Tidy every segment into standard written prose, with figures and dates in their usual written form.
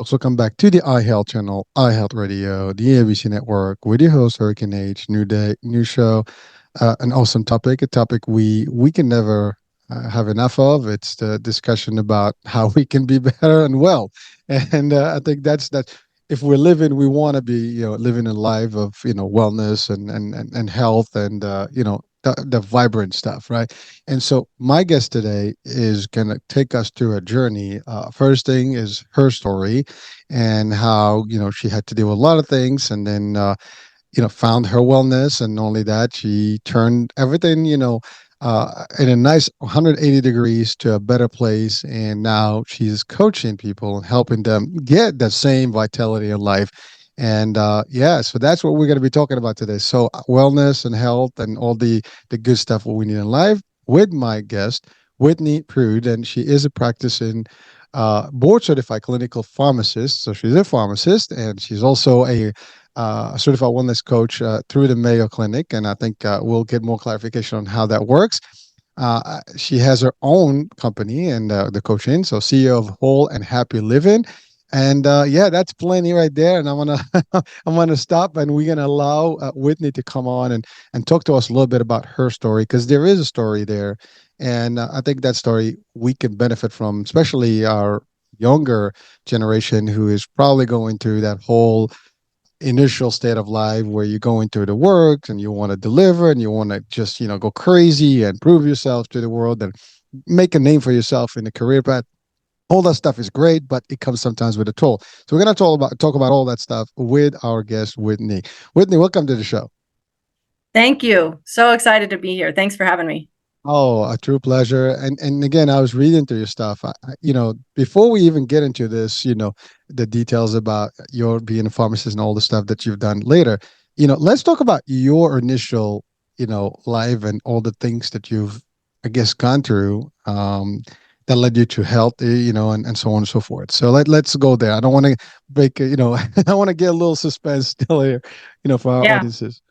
folks. Welcome back to the iHealth channel, iHealth Radio, the NBC network, with your host, Hurricane H. New day, new show, an awesome topic, a topic we can never have enough of. It's the discussion about how we can be better and well. And I think that's if we're living, we want to be, living a life of, wellness and health and, the vibrant stuff, right? And so my guest today is going to take us through a journey. First thing is her story and how, she had to deal with a lot of things and then, found her wellness. And not only that, she turned everything, in a nice 180 degrees to a better place. And now she's coaching people and helping them get that same vitality in life. And so that's what we're going to be talking about today. So wellness and health and all the good stuff what we need in life with my guest, Whitney Prude, and she is a practicing board certified clinical pharmacist. So she's a pharmacist and she's also a certified wellness coach through the Mayo Clinic. And I think we'll get more clarification on how that works. She has her own company and the coaching. So CEO of Whole and Happy Living. And that's plenty right there. And I'm gonna stop, and we're gonna allow Whitney to come on and talk to us a little bit about her story, because there is a story there, and I think that story we can benefit from, especially our younger generation who is probably going through that whole initial state of life where you're going through the work and you want to deliver and you want to just go crazy and prove yourself to the world and make a name for yourself in the career path. All that stuff is great, but it comes sometimes with a toll. So we're going to talk about all that stuff with our guest, Whitney. Whitney, welcome to the show. Thank you. So excited to be here. Thanks for having me. Oh, a true pleasure. And again, I was reading through your stuff. Before we even get into this, the details about your being a pharmacist and all the stuff that you've done later, let's talk about your initial, life and all the things that you've, I guess, gone through. That led you to health, and so on and so forth. So let's go there. I don't want to break, I want to get a little suspense still here, for our audiences.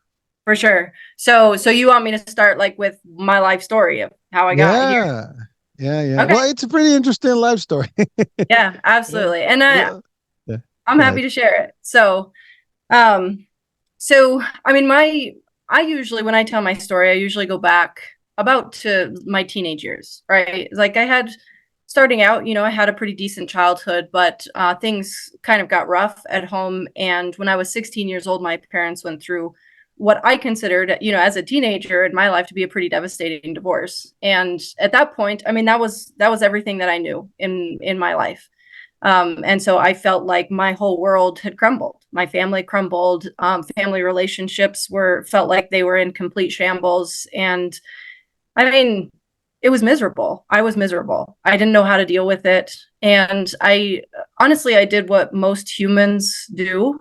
For sure. So you want me to start like with my life story of how I got here? Yeah. Okay. Well, it's a pretty interesting life story. Yeah, absolutely. And I'm happy to share it. So, I mean, I usually, when I tell my story, I usually go back about to my teenage years, right? Like starting out, I had a pretty decent childhood, but things kind of got rough at home. And when I was 16 years old, my parents went through what I considered, as a teenager in my life, to be a pretty devastating divorce. And at that point, I mean, that was everything that I knew in my life. And so I felt like my whole world had crumbled. My family crumbled. Family relationships felt like they were in complete shambles. And I mean, it was miserable. I was miserable. I didn't know how to deal with it. And I did what most humans do,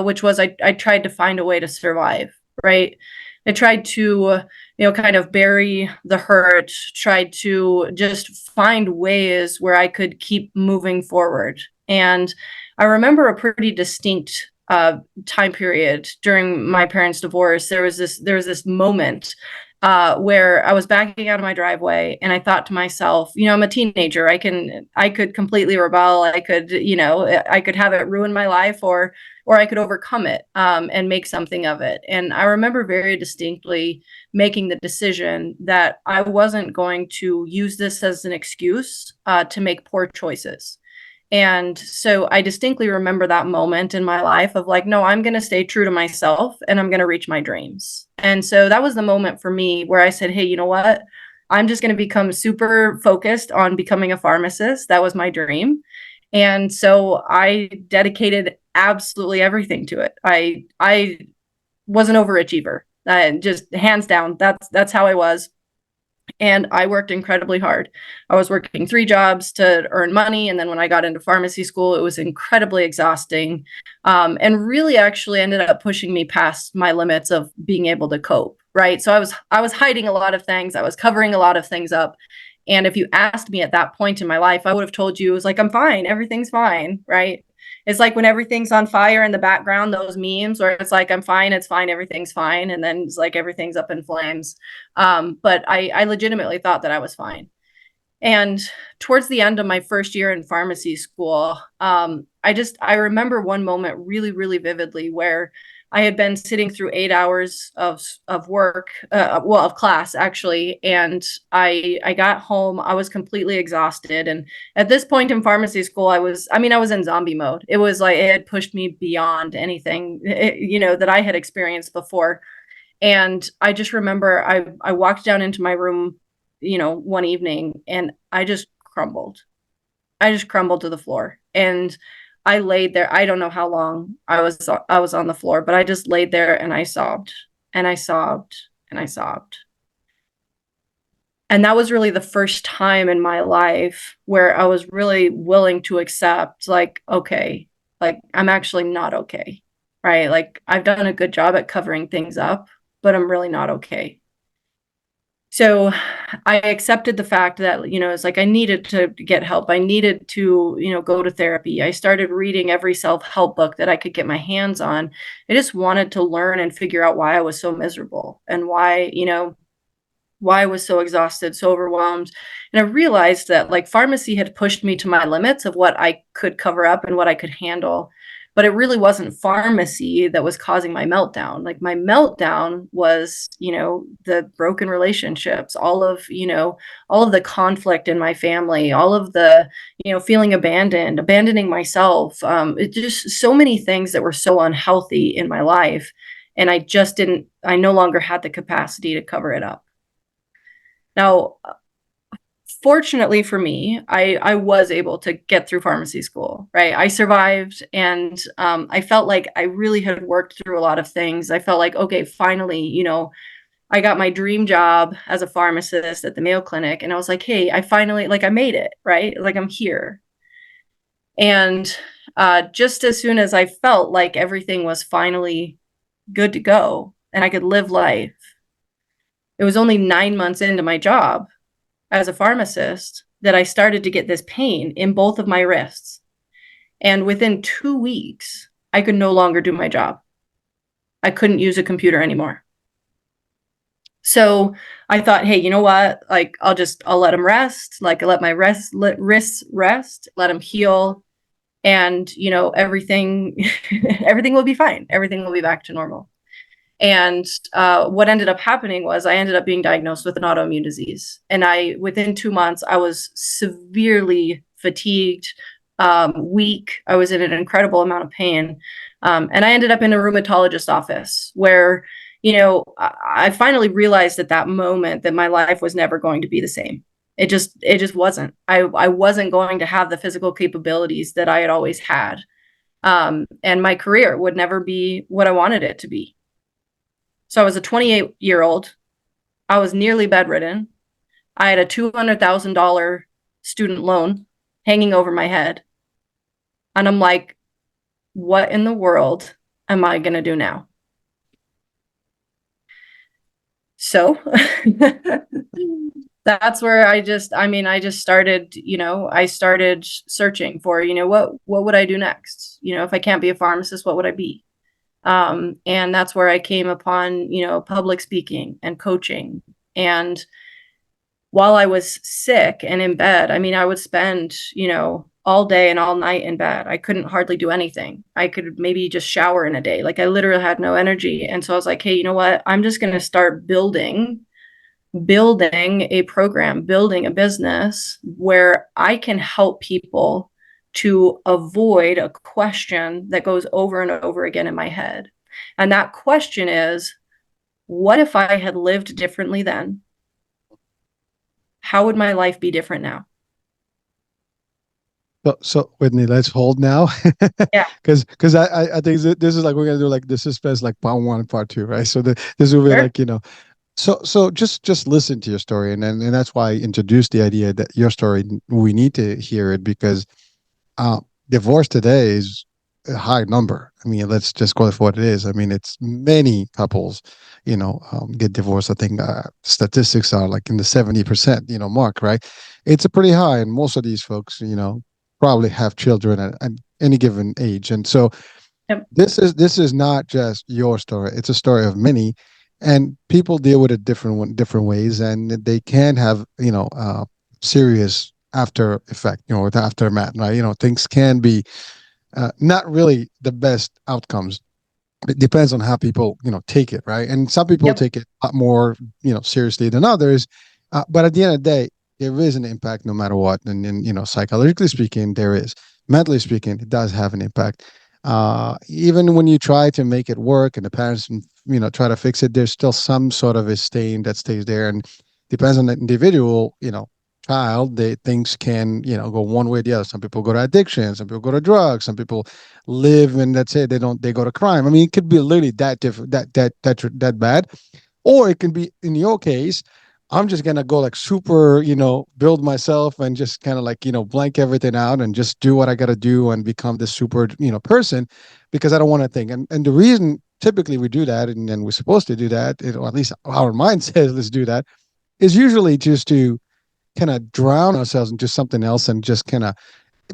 which was I tried to find a way to survive, right? I tried to, kind of bury the hurt, tried to just find ways where I could keep moving forward. And I remember a pretty distinct time period during my parents' divorce. There was this moment where I was backing out of my driveway and I thought to myself, I'm a teenager. I could completely rebel. I could have it ruin my life, or I could overcome it and make something of it. And I remember very distinctly making the decision that I wasn't going to use this as an excuse to make poor choices. And so I distinctly remember that moment in my life of like, no, I'm going to stay true to myself and I'm going to reach my dreams. And so that was the moment for me where I said, hey, you know what? I'm just going to become super focused on becoming a pharmacist. That was my dream. And so I dedicated absolutely everything to it. I was an overachiever. Just hands down. That's how I was. And I worked incredibly hard. I was working 3 jobs to earn money. And then when I got into pharmacy school, it was incredibly exhausting, and really actually ended up pushing me past my limits of being able to cope. Right. So I was hiding a lot of things. I was covering a lot of things up. And if you asked me at that point in my life, I would have told you it was like, I'm fine. Everything's fine. Right. It's like when everything's on fire in the background, those memes where it's like, I'm fine, it's fine, everything's fine. And then it's like everything's up in flames. But I legitimately thought that I was fine. And towards the end of my first year in pharmacy school, I remember one moment really, really vividly where I had been sitting through 8 hours of work, of class actually, and I got home. I was completely exhausted, and at this point in pharmacy school, I was in zombie mode. It was like it had pushed me beyond anything, that I had experienced before. And I just remember I walked down into my room, one evening, and I just crumbled. I just crumbled to the floor. And I laid there. I don't know how long I was on the floor, but I just laid there and I sobbed and I sobbed and I sobbed. And that was really the first time in my life where I was really willing to accept, like, okay, like I'm actually not okay. Right? Like I've done a good job at covering things up, but I'm really not okay. So I accepted the fact that, it's like I needed to get help. I needed to, go to therapy. I started reading every self-help book that I could get my hands on. I just wanted to learn and figure out why I was so miserable and why I was so exhausted, so overwhelmed. And I realized that like pharmacy had pushed me to my limits of what I could cover up and what I could handle. But it really wasn't pharmacy that was causing my meltdown. Like my meltdown was, the broken relationships, all of the conflict in my family, all of the, feeling abandoned, abandoning myself. It just so many things that were so unhealthy in my life. And I no longer had the capacity to cover it up. Now, fortunately for me, I was able to get through pharmacy school, right? I survived, and I felt like I really had worked through a lot of things. I felt like, okay, finally, I got my dream job as a pharmacist at the Mayo Clinic, and I was like, hey, I finally, like, I made it, right? Like, I'm here. And just as soon as I felt like everything was finally good to go and I could live life, it was only 9 months into my job as a pharmacist that I started to get this pain in both of my wrists. And within 2 weeks, I could no longer do my job. I couldn't use a computer anymore. So I thought, hey, you know what? Like, I'll let them rest. Like, I let my wrists rest, let them heal. And, everything, everything will be fine. Everything will be back to normal. And what ended up happening was I ended up being diagnosed with an autoimmune disease. And within 2 months, I was severely fatigued, weak. I was in an incredible amount of pain. And I ended up in a rheumatologist office where, I finally realized at that moment that my life was never going to be the same. It just wasn't. I wasn't going to have the physical capabilities that I had always had. And my career would never be what I wanted it to be. So I was a 28-year-old. I was nearly bedridden. I had a $200,000 student loan hanging over my head. And I'm like, what in the world am I going to do now? So that's where I just started, I started searching for, what would I do next? If I can't be a pharmacist, what would I be? And that's where I came upon, public speaking and coaching. And while I was sick and in bed, I would spend, all day and all night in bed. I couldn't hardly do anything. I could maybe just shower in a day. Like I literally had no energy. And so I was like, hey, you know what? I'm just going to start building a program, building a business where I can help people to avoid a question that goes over and over again in my head. And that question is, what if I had lived differently then? How would my life be different now? So Whitney, let's hold now. Yeah. Because I think this is like we're gonna do like the suspense like part one and part two, right? So this will be Sure. like, so just listen to your story, and that's why I introduced the idea that your story, we need to hear it because uh divorce today is a high number. Let's just call it for what it is. It's many couples, get divorced. I think statistics are like in the 70%, mark, right? It's a pretty high, and most of these folks, probably have children at any given age. And so Yep. this is not just your story. It's a story of many, and people deal with it different ways, and they can have serious after effect, with aftermath, right? Things can be not really the best outcomes. It depends on how people, take it, right? And some people Yep. take it a lot more, seriously than others. But at the end of the day, there is an impact no matter what. And psychologically speaking, there is. Mentally speaking, it does have an impact. Even when you try to make it work and the parents, try to fix it, there's still some sort of a stain that stays there. And depends on the individual, child, things can, go one way or the other. Some people go to addiction, some people go to drugs, some people live and that's it. They go to crime. I mean, it could be literally that different, that bad. Or it can be, in your case, I'm just gonna go like super, build myself and just kind of like, blank everything out and just do what I gotta do and become this super, person, because I don't want to think. And the reason typically we do that, and we're supposed to do that, or at least our mind says let's do that, is usually just to kind of drown ourselves into something else and just kind of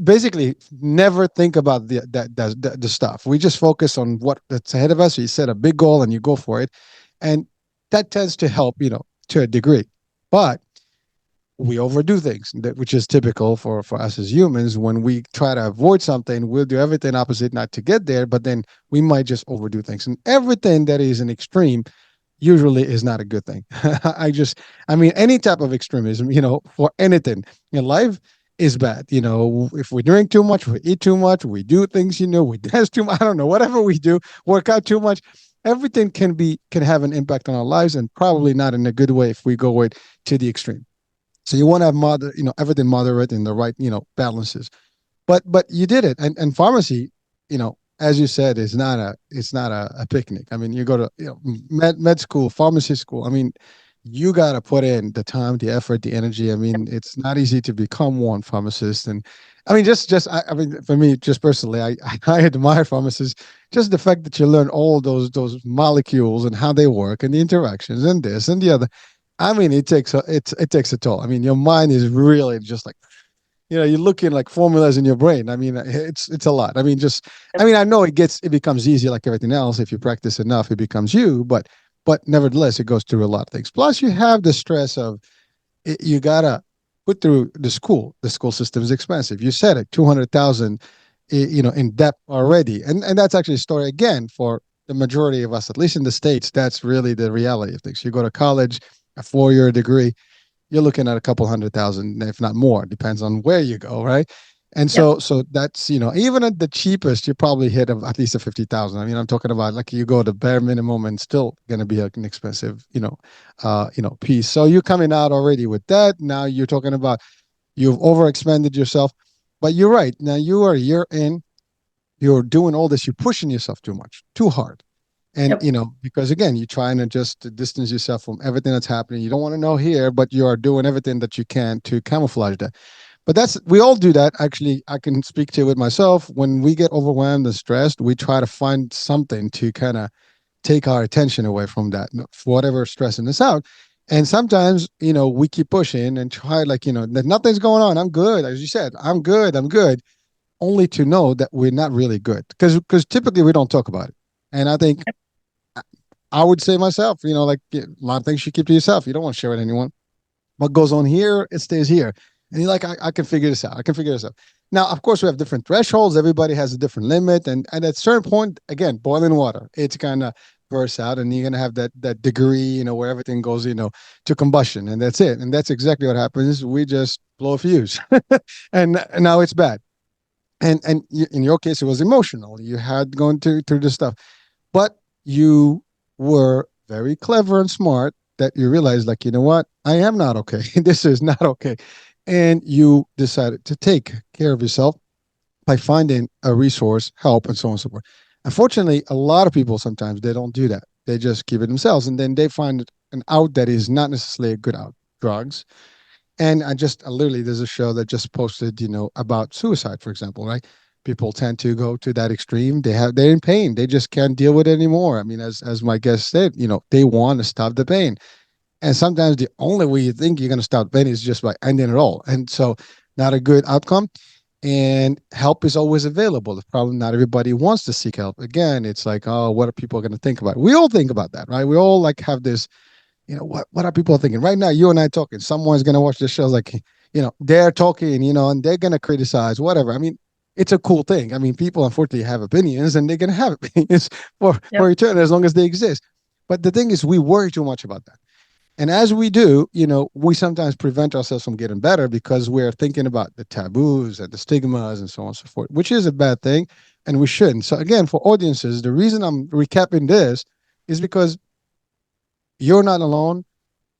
basically never think about the stuff. We just focus on what that's ahead of us. You set a big goal and you go for it, and that tends to help, to a degree. But we overdo things, which is typical for us as humans. When we try to avoid something, we'll do everything opposite not to get there. But then we might just overdo things, and everything that is an extreme usually is not a good thing. I mean, any type of extremism, for anything in life is bad. If we drink too much, we eat too much, we do things, we dance too much, I don't know, whatever we do, work out too much, everything can have an impact on our lives, and probably not in a good way if we go it to the extreme. So you want to have everything moderate in the right, balances. But you did it. And pharmacy, as you said, is not a picnic. I mean, you go to, med school, pharmacy school. I mean, you got to put in the time, the effort, the energy. I mean, it's not easy to become one pharmacist. And I mean, I mean, for me, just personally, I admire pharmacists. Just the fact that you learn all those molecules and how they work and the interactions and this and the other. I mean, it takes a toll. I mean, your mind is really just like, you're looking like formulas in your brain. I mean, it's a lot. I mean, I know it becomes easy like everything else. If you practice enough, it becomes you. But nevertheless, it goes through a lot of things. Plus, you have the stress of you gotta put through the school. The school system is expensive. You said it, 200,000, in debt already, and that's actually a story again for the majority of us, at least in the States. That's really the reality of things. You go to college, a 4-year degree, you're looking at a couple 100,000, if not more. Depends on where you go, right? And Yep. so that's, even at the cheapest, you probably hit at least a 50,000. I mean, I'm talking about like you go to bare minimum and still going to be an expensive, piece. So you're coming out already with that. Now you're talking about you've overexpended yourself, but you're right. Now you are a year in, you're doing all this, you're pushing yourself too much, too hard. And Yep. because again, you're trying to just distance yourself from everything that's happening. You don't want to know here, but you are doing everything that you can to camouflage that. But we all do that. Actually, I can speak to it myself. When we get overwhelmed and stressed, we try to find something to kind of take our attention away from that, for whatever stressing us out. And sometimes, we keep pushing and try, like, that nothing's going on. I'm good. As you said, I'm good. I'm good. Only to know that we're not really good, because typically we don't talk about it. And I think I would say myself, like a lot of things you keep to yourself. You don't want to share with anyone. What goes on here, it stays here. And you're like, I can figure this out. I can figure this out. Now, of course, we have different thresholds. Everybody has a different limit. And at a certain point, again, boiling water, it's kind of bursts out, and you're going to have that degree, where everything goes, to combustion. And that's it. And that's exactly what happens. We just blow a fuse. And now it's bad. And in your case, it was emotional. You had gone through this stuff. But you were very clever and smart that you realized, like, you know what? I am not okay. This is not okay. And you decided to take care of yourself by finding a resource, help, and so on and so forth. Unfortunately, a lot of people sometimes they don't do that. They just keep it themselves, and then they find an out that is not necessarily a good out, drugs. And literally, there's a show that just posted, about suicide, for example, right? People tend to go to that extreme. They're in pain. They just can't deal with it anymore. I mean, as my guest said, they want to stop the pain. And sometimes the only way you think you're going to stop pain is just by ending it all. And so, not a good outcome. And help is always available. The problem, not everybody wants to seek help. Again, it's like, oh, what are people going to think about? We all think about that, right? We all like have this, what are people thinking right now? You and I talking. Someone's going to watch this show like, they're talking, and they're going to criticize whatever. I mean, it's a cool thing. I mean, people unfortunately have opinions, and they're going to have opinions for Yep. eternity as long as they exist. But the thing is, we worry too much about that. And as we do, we sometimes prevent ourselves from getting better because we're thinking about the taboos and the stigmas and so on and so forth, which is a bad thing, and we shouldn't. So again, for audiences, the reason I'm recapping this is because you're not alone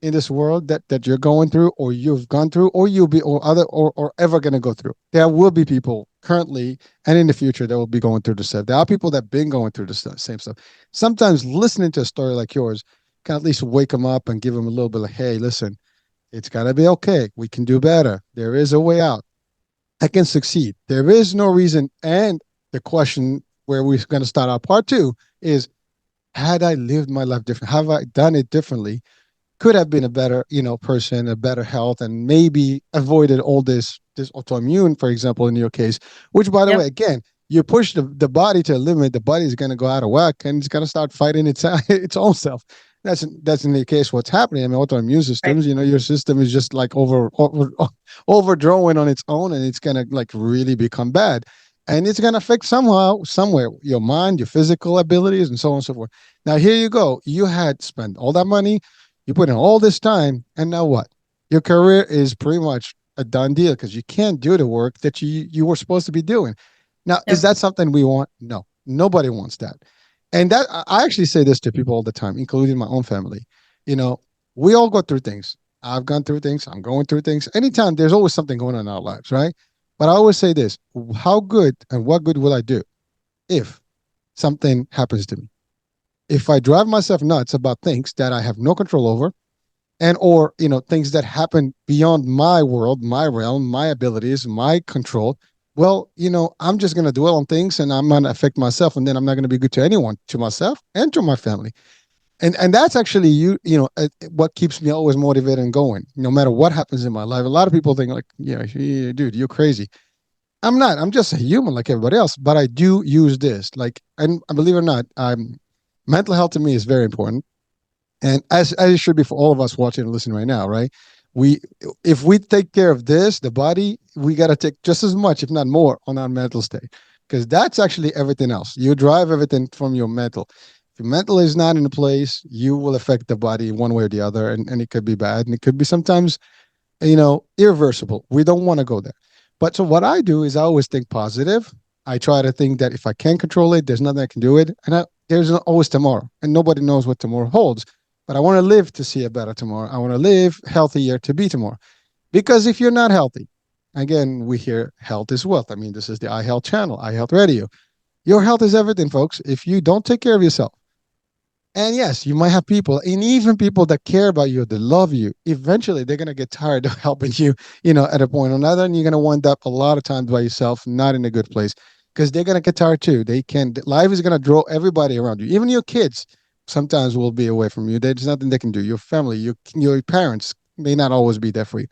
in this world that you're going through, or you've gone through, or you'll be, or ever going to go through. There will be people currently and in the future that will be going through the stuff. There are people that have been going through the same stuff. Sometimes listening to a story like yours can at least wake them up and give them a little bit like, hey, listen, it's gonna be okay. We can do better. There is a way out. I can succeed. There is no reason. And the question where we're going to start our part two is, had I lived my life different? Have I done it differently? Could have been a better, person, a better health, and maybe avoided all this autoimmune, for example, in your case. Which, by the way, Yep. again, you push the body to a limit, the body is going to go out of whack, and it's going to start fighting its own self. That's in the case what's happening. I mean, autoimmune Right. systems, your system is just like overdrawing on its own, and it's going to like really become bad, and it's going to affect somehow, somewhere, your mind, your physical abilities, and so on and so forth. Now, here you go. You had spent all that money, you put in all this time, and now what? Your career is pretty much a done deal because you can't do the work that you were supposed to be doing. Now, is Yep. that something we want? No, nobody wants that. And that I actually say this to people all the time, including my own family. You know, we all go through things. I've gone through things. I'm going through things. Anytime there's always something going on in our lives, right? But I always say this: how good and what good will I do if something happens to me? If I drive myself nuts about things that I have no control over, and or things that happen beyond my world, my realm, my abilities, my control, well, I'm just going to dwell on things, and I'm going to affect myself, and then I'm not going to be good to anyone, to myself and to my family. And that's actually what keeps me always motivated and going no matter what happens in my life. A lot of people think like, yeah, dude, you're crazy. I'm not. I'm just a human like everybody else, but I do use this, like, and believe it or not, mental health to me is very important, and as it should be for all of us watching and listening right now, right? We, if we take care of this, the body, we got to take just as much, if not more, on our mental state, because that's actually everything else. You drive everything from your mental. If your mental is not in a place, you will affect the body one way or the other, and it could be bad, and it could be sometimes irreversible. We don't want to go there. But so what I do is I always think positive. I try to think that if I can't control it, there's nothing I can do it, and there's always tomorrow, and nobody knows what tomorrow holds. But I want to live to see a better tomorrow. I want to live healthier to be tomorrow. Because if you're not healthy, again, we hear health is wealth. I mean, this is the iHealth channel, iHealth Radio. Your health is everything, folks. If you don't take care of yourself, and yes, you might have people, and even people that care about you, that love you, eventually they're going to get tired of helping you, at a point or another. And you're going to wind up a lot of times by yourself, not in a good place, because they're going to get tired too. Life is going to draw everybody around you, even your kids sometimes will be away from you. There's nothing they can do. Your family, your parents may not always be there for you.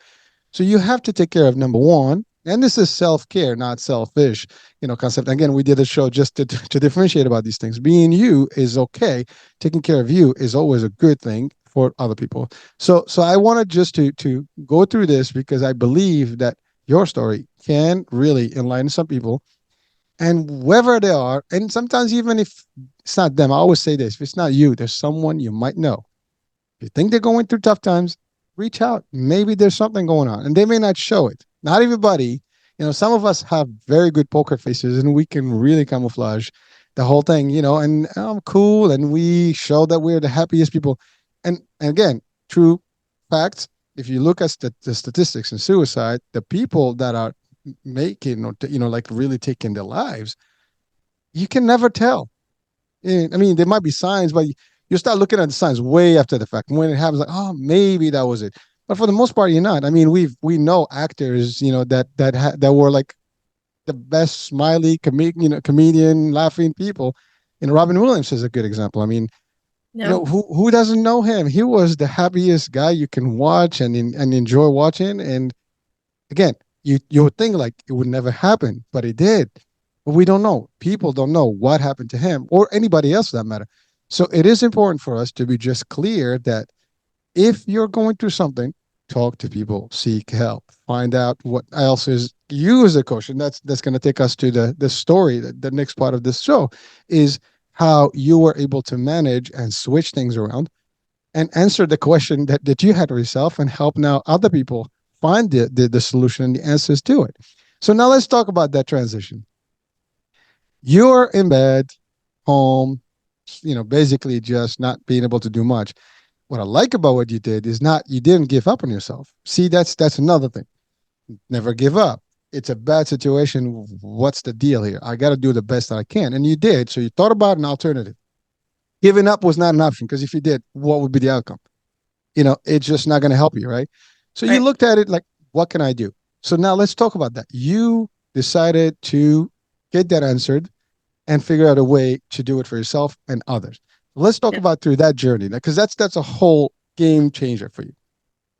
So you have to take care of number one. And this is self-care, not selfish, concept. Again, we did a show just to differentiate about these things. Being you is okay. Taking care of you is always a good thing for other people. So I wanted just to go through this because I believe that your story can really enlighten some people, and whoever they are, and sometimes even if it's not them, I always say this: if it's not you, there's someone you might know. If you think they're going through tough times, reach out. Maybe there's something going on, and they may not show it. Not everybody. Some of us have very good poker faces, and we can really camouflage the whole thing. And I'm cool, and we show that we're the happiest people. And again, true facts. If you look at the statistics in suicide, the people that are making or like really taking their lives, you can never tell. I mean, there might be signs, but you start looking at the signs way after the fact. When it happens, like, oh, maybe that was it. But for the most part, you're not. I mean, we know actors, that were like the best smiley comedian, laughing people. Robin Williams is a good example. I mean, Yep. who doesn't know him? He was the happiest guy you can watch and enjoy watching. And again, you would think like it would never happen, but it did. But we don't know. People don't know what happened to him or anybody else for that matter. So it is important for us to be just clear that if you're going through something, talk to people, seek help, find out what else is you as a coach. And that's going to take us to the story. The next part of this show is how you were able to manage and switch things around and answer the question that you had for yourself and help now other people find the solution and the answers to it. So now let's talk about that transition. You're in bed, home, basically just not being able to do much. What I like about what you did is not you didn't give up on yourself. See, that's another thing. Never give up. It's a bad situation. What's the deal here? I got to do the best that I can, and you did. So you thought about an alternative. Giving up was not an option because if you did, what would be the outcome? It's just not going to help you, right? So you looked at it like, what can I do? So now let's talk about that. You decided to get that answered and figure out a way to do it for yourself and others. Let's talk about through that journey, because that's a whole game changer for you.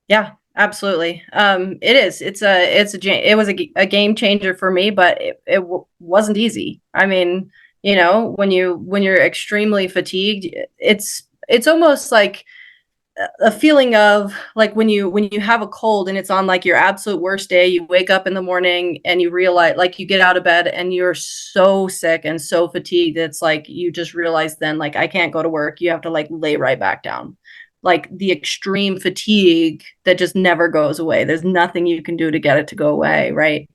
Yeah, absolutely. It is. It was a game changer for me, but it wasn't easy. I mean, when you're extremely fatigued, it's almost like a feeling of like when you have a cold and it's on like your absolute worst day, you wake up in the morning and you realize, like, you get out of bed and you're so sick and so fatigued, it's like you just realize then, like, I can't go to work. You have to like lay right back down. Like the extreme fatigue that just never goes away. There's nothing you can do to get it to go away, right?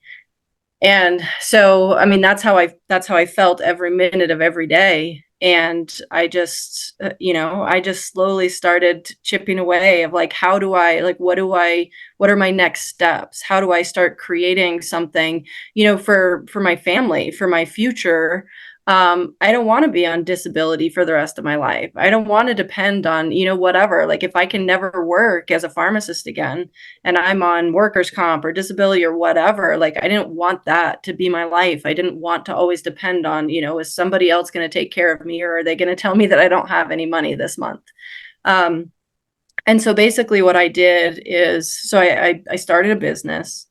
And so, I mean, that's how I felt every minute of every day. And I just, I just slowly started chipping away of like, how do I, like, what are my next steps? How do I start creating something, for my family, for my future? I don't want to be on disability for the rest of my life. I don't want to depend on, whatever. Like if I can never work as a pharmacist again and I'm on workers' comp or disability or whatever, like I didn't want that to be my life. I didn't want to always depend on, is somebody else going to take care of me, or are they going to tell me that I don't have any money this month? And so basically what I did is, so I started a business.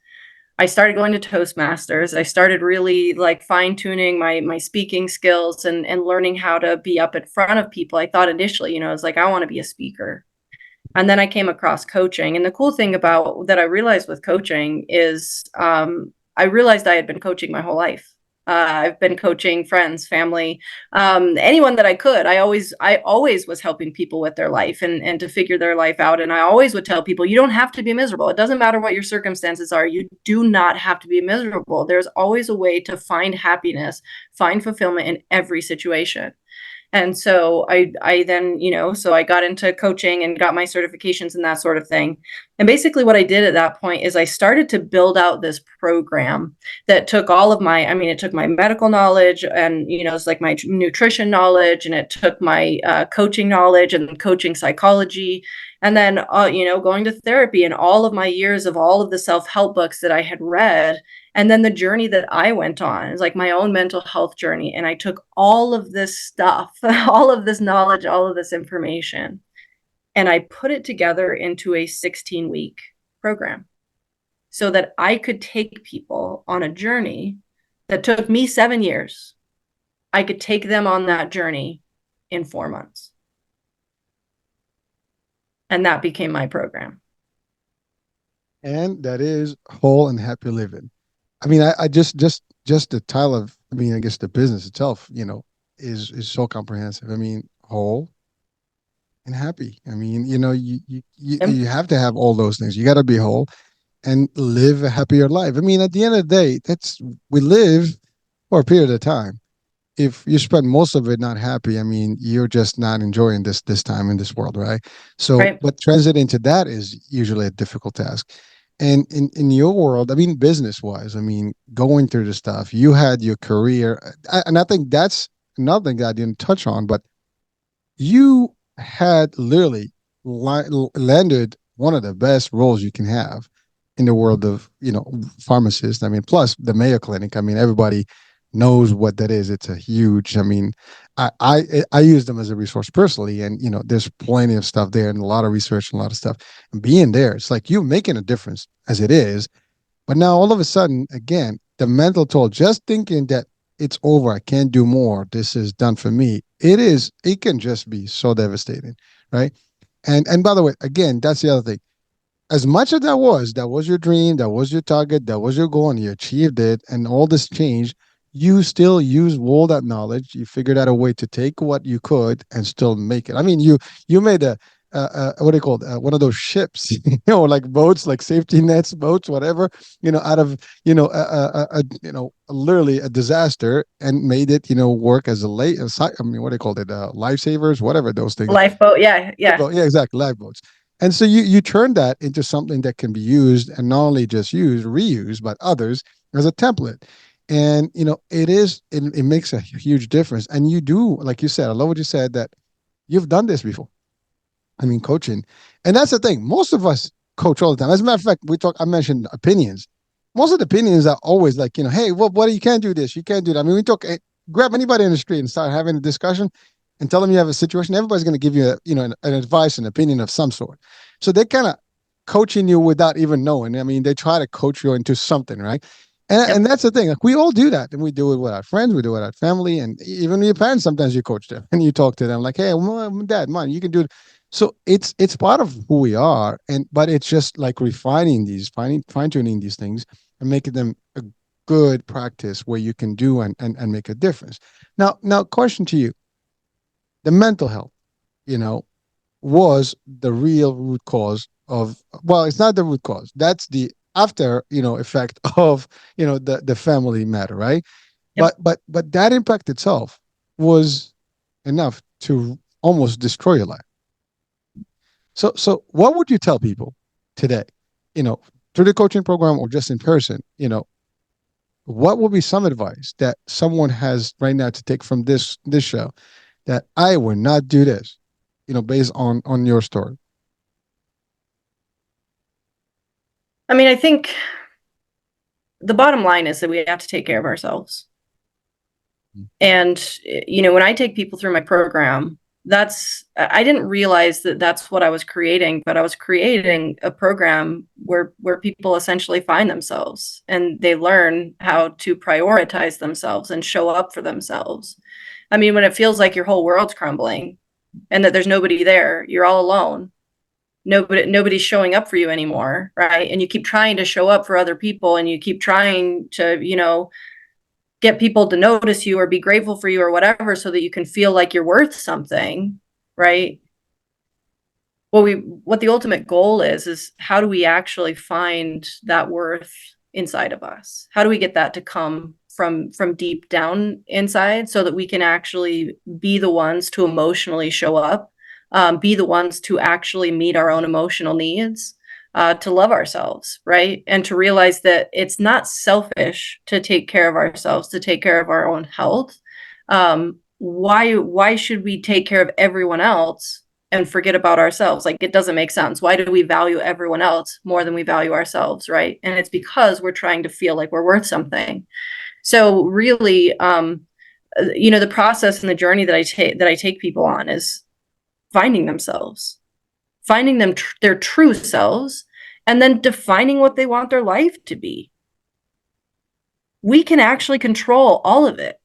I started going to Toastmasters. I started really like fine tuning my speaking skills and learning how to be up in front of people. I thought initially, I was like, I want to be a speaker. And then I came across coaching. And the cool thing about that I realized with coaching is I realized I had been coaching my whole life. I've been coaching friends, family, anyone that I could. I always was helping people with their life and to figure their life out. And I always would tell people, you don't have to be miserable. It doesn't matter what your circumstances are. You do not have to be miserable. There's always a way to find happiness, find fulfillment in every situation. And so I then, so I got into coaching and got my certifications and that sort of thing. And basically what I did at that point is I started to build out this program that took all of it took my medical knowledge and, it's like my nutrition knowledge, and it took my coaching knowledge and coaching psychology. And then, going to therapy and all of my years of all of the self-help books that I had read. And then the journey that I went on is like my own mental health journey. And I took all of this stuff, all of this knowledge, all of this information, and I put it together into a 16-week program so that I could take people on a journey that took me 7 years. I could take them on that journey in 4 months. And that became my program. And that is Whole and Happy Living. I mean, I just the title of, I guess the business itself, is so comprehensive. I mean, whole and happy. I mean, you have to have all those things. You got to be whole and live a happier life. I mean, at the end of the day, we live for a period of time. If you spend most of it not happy, I mean, you're just not enjoying this time in this world, right? So, But transit into that is usually a difficult task. And in your world, I mean, business wise, I mean, going through the stuff, you had your career. And I think that's another thing that I didn't touch on, but you had literally landed one of the best roles you can have in the world of, pharmacists. I mean, plus the Mayo Clinic. I mean, everybody knows what that is. It's a huge, I mean, I use them as a resource personally, and there's plenty of stuff there and a lot of research and a lot of stuff. And being there, it's like you're making a difference as it is. But now all of a sudden, again, the mental toll, just thinking that it's over, I can't do more, this is done for me. It can just be so devastating, right? And by the way, again, that's the other thing. as much as that was your dream, that was your target, that was your goal, and you achieved it, and all this changed, you still use all that knowledge. You figured out a way to take what you could and still make it. I mean, you made what do you call it? One of those ships, like boats, like safety nets, boats, whatever, out of literally a disaster, and made it work as I mean, what do you call it? Lifesavers, whatever those things. Lifeboat, yeah, yeah. Lifeboat, yeah, exactly, lifeboats. And so you turn that into something that can be used, and not only just used, reused by others as a template. And it makes a huge difference. And you do, like you said, I love what you said, that you've done this before. I mean, coaching. And that's the thing. Most of us coach all the time. As a matter of fact, I mentioned opinions. Most of the opinions are always like, hey, well, what, you can't do this, you can't do that. I mean, grab anybody in the street and start having a discussion and tell them you have a situation. Everybody's going to give you an advice, an opinion of some sort. So they kind of coaching you without even knowing. I mean, they try to coach you into something, right? And that's the thing. Like, we all do that, and we do it with our friends, we do it with our family, and even your parents. Sometimes you coach them and you talk to them like, "Hey, Mom, Dad, Mom, you can do it." So it's part of who we are, but it's just like refining fine tuning these things and making them a good practice where you can do and make a difference. Now, question to you: the mental health, you know, was the real root cause of. Well, it's not the root cause. That's the after effect of the family matter, right? Yep. But that impact itself was enough to almost destroy your life. So what would you tell people today, through the coaching program or just in person, what would be some advice that someone has right now to take from this show, that I would not do this, based on your story? I mean, I think the bottom line is that we have to take care of ourselves. And, when I take people through my program, I didn't realize that that's what I was creating, but I was creating a program where people essentially find themselves and they learn how to prioritize themselves and show up for themselves. I mean, when it feels like your whole world's crumbling and that there's nobody there, you're all alone. Nobody's showing up for you anymore, right? And you keep trying to show up for other people, and you keep trying to, get people to notice you or be grateful for you or whatever, so that you can feel like you're worth something, right? What the ultimate goal is how do we actually find that worth inside of us? How do we get that to come from deep down inside, so that we can actually be the ones to emotionally show up, be the ones to actually meet our own emotional needs, to love ourselves, right? And to realize that it's not selfish to take care of ourselves, to take care of our own health. Why should we take care of everyone else and forget about ourselves? Like, it doesn't make sense. Why do we value everyone else more than we value ourselves, right? And it's because we're trying to feel like we're worth something. So really, the process and the journey that I take people on is finding themselves, finding their true selves, and then defining what they want their life to be. We can actually control all of it.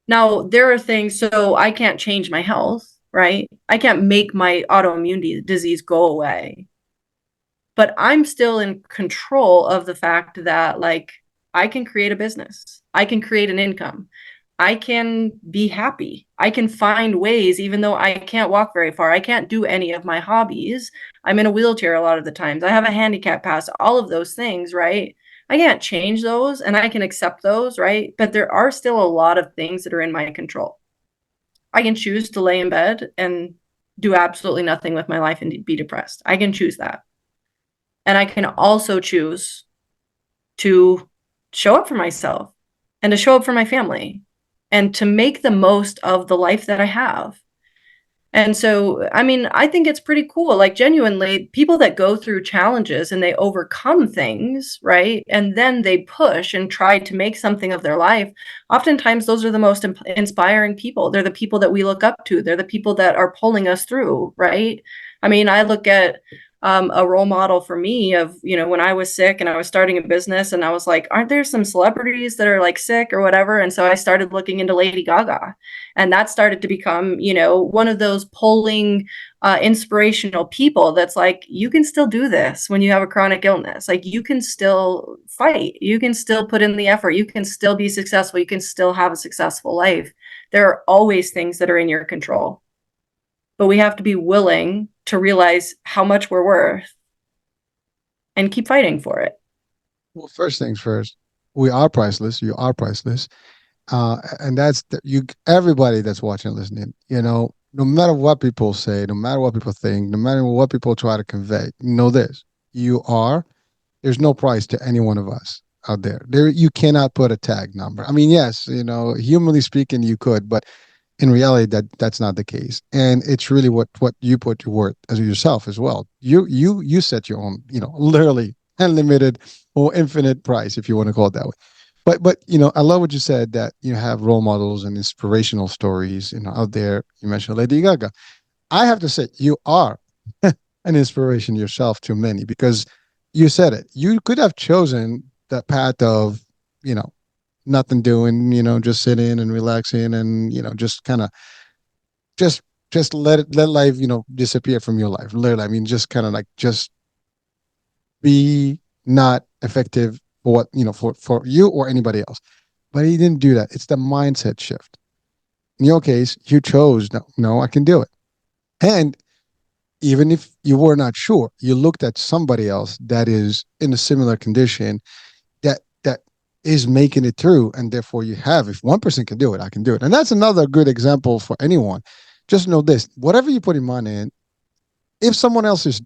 Now, there are things, so I can't change my health, right? I can't make my autoimmune disease go away. But I'm still in control of the fact that, like, I can create a business. I can create an income. I can be happy. I can find ways, even though I can't walk very far. I can't do any of my hobbies. I'm in a wheelchair a lot of the times. I have a handicap pass, all of those things, right? I can't change those, and I can accept those, right? But there are still a lot of things that are in my control. I can choose to lay in bed and do absolutely nothing with my life and be depressed. I can choose that. And I can also choose to show up for myself and to show up for my family and to make the most of the life that I have. And so, I mean, I think it's pretty cool. Like, genuinely, people that go through challenges and they overcome things, right? And then they push and try to make something of their life. Oftentimes, those are the most inspiring people. They're the people that we look up to. They're the people that are pulling us through, right? I mean, I look at a role model for me of, when I was sick and I was starting a business and I was like, aren't there some celebrities that are like sick or whatever? And so I started looking into Lady Gaga, and that started to become, one of those polling inspirational people that's like, you can still do this when you have a chronic illness. Like, you can still fight, you can still put in the effort, you can still be successful, you can still have a successful life. There are always things that are in your control, but we have to be willing to realize how much we're worth and keep fighting for it. Well, first things first, we are priceless. You are priceless. And that's you. Everybody that's watching, listening, no matter what people say, no matter what people think, no matter what people try to convey, know this: you are. There's no price to any one of us out there. You cannot put a tag number. I mean, yes, humanly speaking, you could, but in reality, that's not the case. And it's really what you put your worth as yourself as well. You set your own, literally unlimited or infinite price, if you want to call it that way. But I love what you said, that you have role models and inspirational stories, out there. You mentioned Lady Gaga. I have to say, you are an inspiration yourself to many, because you said it. You could have chosen the path of, nothing doing, just sitting and relaxing and, just kind of just let life, disappear from your life. Literally, I mean, just kind of like just be not effective for what, for you or anybody else. But he didn't do that. It's the mindset shift. In your case, you chose, no, I can do it. And even if you were not sure, you looked at somebody else that is in a similar condition, that is making it through, and therefore you have, if one person can do it, I can do it. And that's another good example for anyone. Just know this: whatever you put in mind in, if someone else is,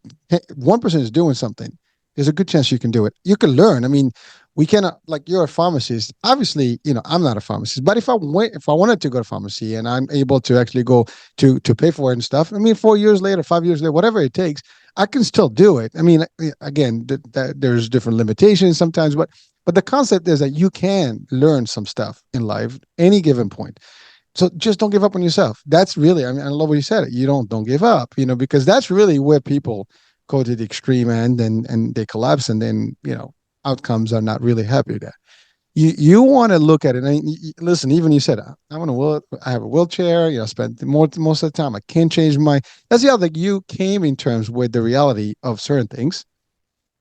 one person is doing something, there's a good chance you can do it. You can learn. I mean, we cannot, like, you're a pharmacist. Obviously, I'm not a pharmacist, but if I wanted to go to pharmacy and I'm able to actually go to pay for it and stuff, I mean, 4 years later, 5 years later, whatever it takes, I can still do it. I mean, again, there's different limitations sometimes, but the concept is that you can learn some stuff in life any given point. So just don't give up on yourself. That's really, I mean, I love what you said. You don't give up, because that's really where people go to the extreme end, and they collapse, and then, outcomes are not really happy there. You want to look at it. I mean, listen, even you said, I have a wheelchair, I spend most of the time, I can't change my, that's the other thing. You came in terms with the reality of certain things,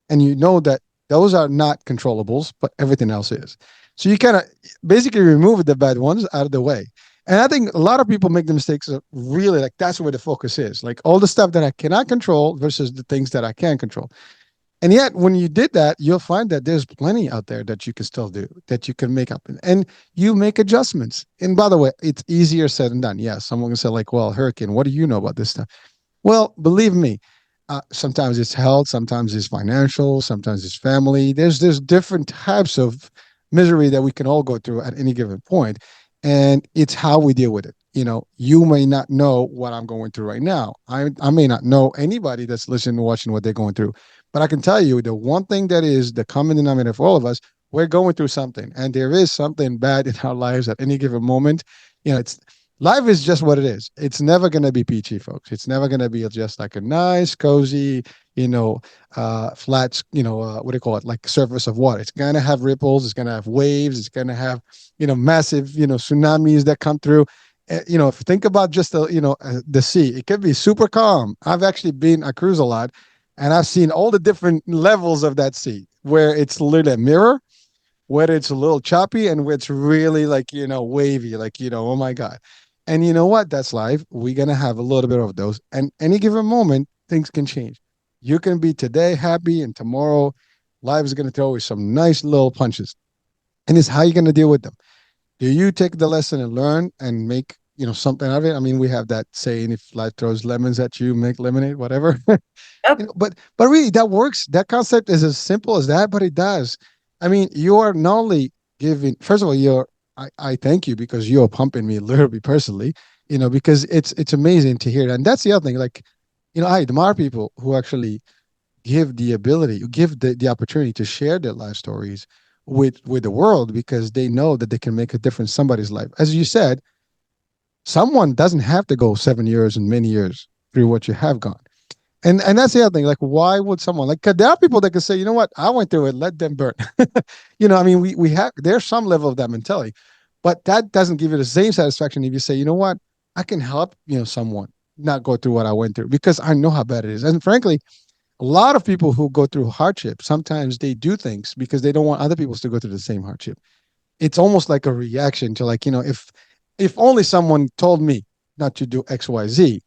and you know that those are not controllables, but everything else is. So you kind of basically remove the bad ones out of the way. And I think a lot of people make the mistakes of really, like, that's where the focus is, like all the stuff that I cannot control versus the things that I can control. And yet, when you did that, you'll find that there's plenty out there that you can still do, that you can make up, and you make adjustments. And by the way, it's easier said than done. Yeah, someone can say, like, well, Hurricane, what do you know about this stuff? Well, believe me, sometimes it's health, sometimes it's financial, sometimes it's family. There's different types of misery that we can all go through at any given point, and it's how we deal with it. You may not know what I'm going through right now. I may not know anybody that's listening and watching what they're going through, but I can tell you the one thing that is the common denominator for all of us: we're going through something, and there is something bad in our lives at any given moment. It's life is just what it is. It's never going to be peachy, folks. It's never going to be just like a nice, cozy, flat, what do you call it? Like surface of water. It's going to have ripples. It's going to have waves. It's going to have, massive, tsunamis that come through. If you think about just the sea, it can be super calm. I cruise a lot, and I've seen all the different levels of that sea, where it's literally a mirror, whether it's a little choppy, and where it's really, like, wavy, like, oh my God. And you know what? That's life. We're going to have a little bit of those. And any given moment, things can change. You can be today happy, and tomorrow life is going to throw you some nice little punches. And it's how you're going to deal with them. Do you take the lesson and learn and make, something out of it? I mean, we have that saying, if life throws lemons at you, make lemonade, whatever. Yep. But really, that works. That concept is as simple as that, but it does. I mean, you are not only giving, first of all, I thank you, because you're pumping me literally personally, because it's amazing to hear that. And that's the other thing. Like, I admire people who actually give the ability, give the opportunity to share their life stories with the world, because they know that they can make a difference in somebody's life. As you said, someone doesn't have to go 7 years and many years through what you have gone. And that's the other thing. Like, why would someone like? 'Cause there are people that can say, you know what, I went through it, let them burn. I mean, we have there's some level of that mentality, but that doesn't give you the same satisfaction if you say, you know what, I can help someone not go through what I went through because I know how bad it is. And frankly, a lot of people who go through hardship sometimes they do things because they don't want other people to go through the same hardship. It's almost like a reaction to like if only someone told me not to do XYZ,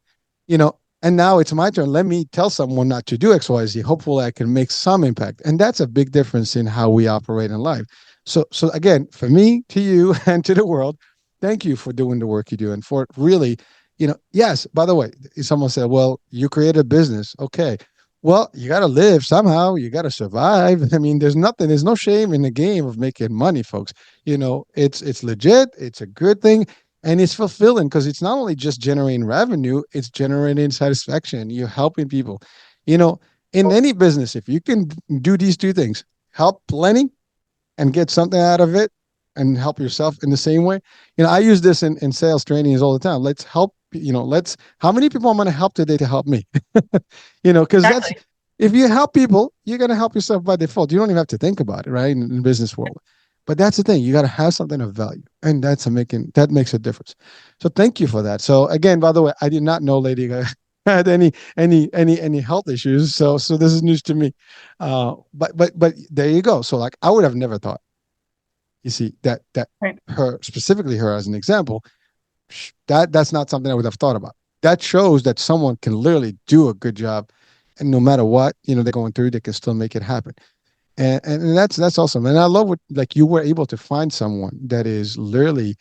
you know and now it's my turn, let me tell someone not to do XYZ, hopefully I can make some impact. And that's a big difference in how we operate in life. So again, for me, to you, and to the world, thank you for doing the work you do, and for really, yes, by the way, someone said, well, you created a business. Okay, well, you got to live somehow. You got to survive. I mean, there's no shame in the game of making money, folks. It's legit. It's a good thing, and it's fulfilling because it's not only just generating revenue, it's generating satisfaction. You're helping people. You know, in any business, if you can do these two things, help plenty and get something out of it, and help yourself in the same way. I use this in sales trainings all the time. Let's help. How many people I'm going to help today to help me? Because that's, Exactly. if you help people, you're going to help yourself by default. You don't even have to think about it, right? In the business world. But that's the thing. You got to have something of value. And that makes a difference. So thank you for that. So again, by the way, I did not know Lady Gaga had any health issues. So this is news to me. But there you go. So like I would have never thought, you see, that Right. her, specifically her as an example, that's not something I would have thought about. That shows that someone can literally do a good job, and no matter what they're going through, they can still make it happen. And that's awesome. And I love what, like, you were able to find someone that is literally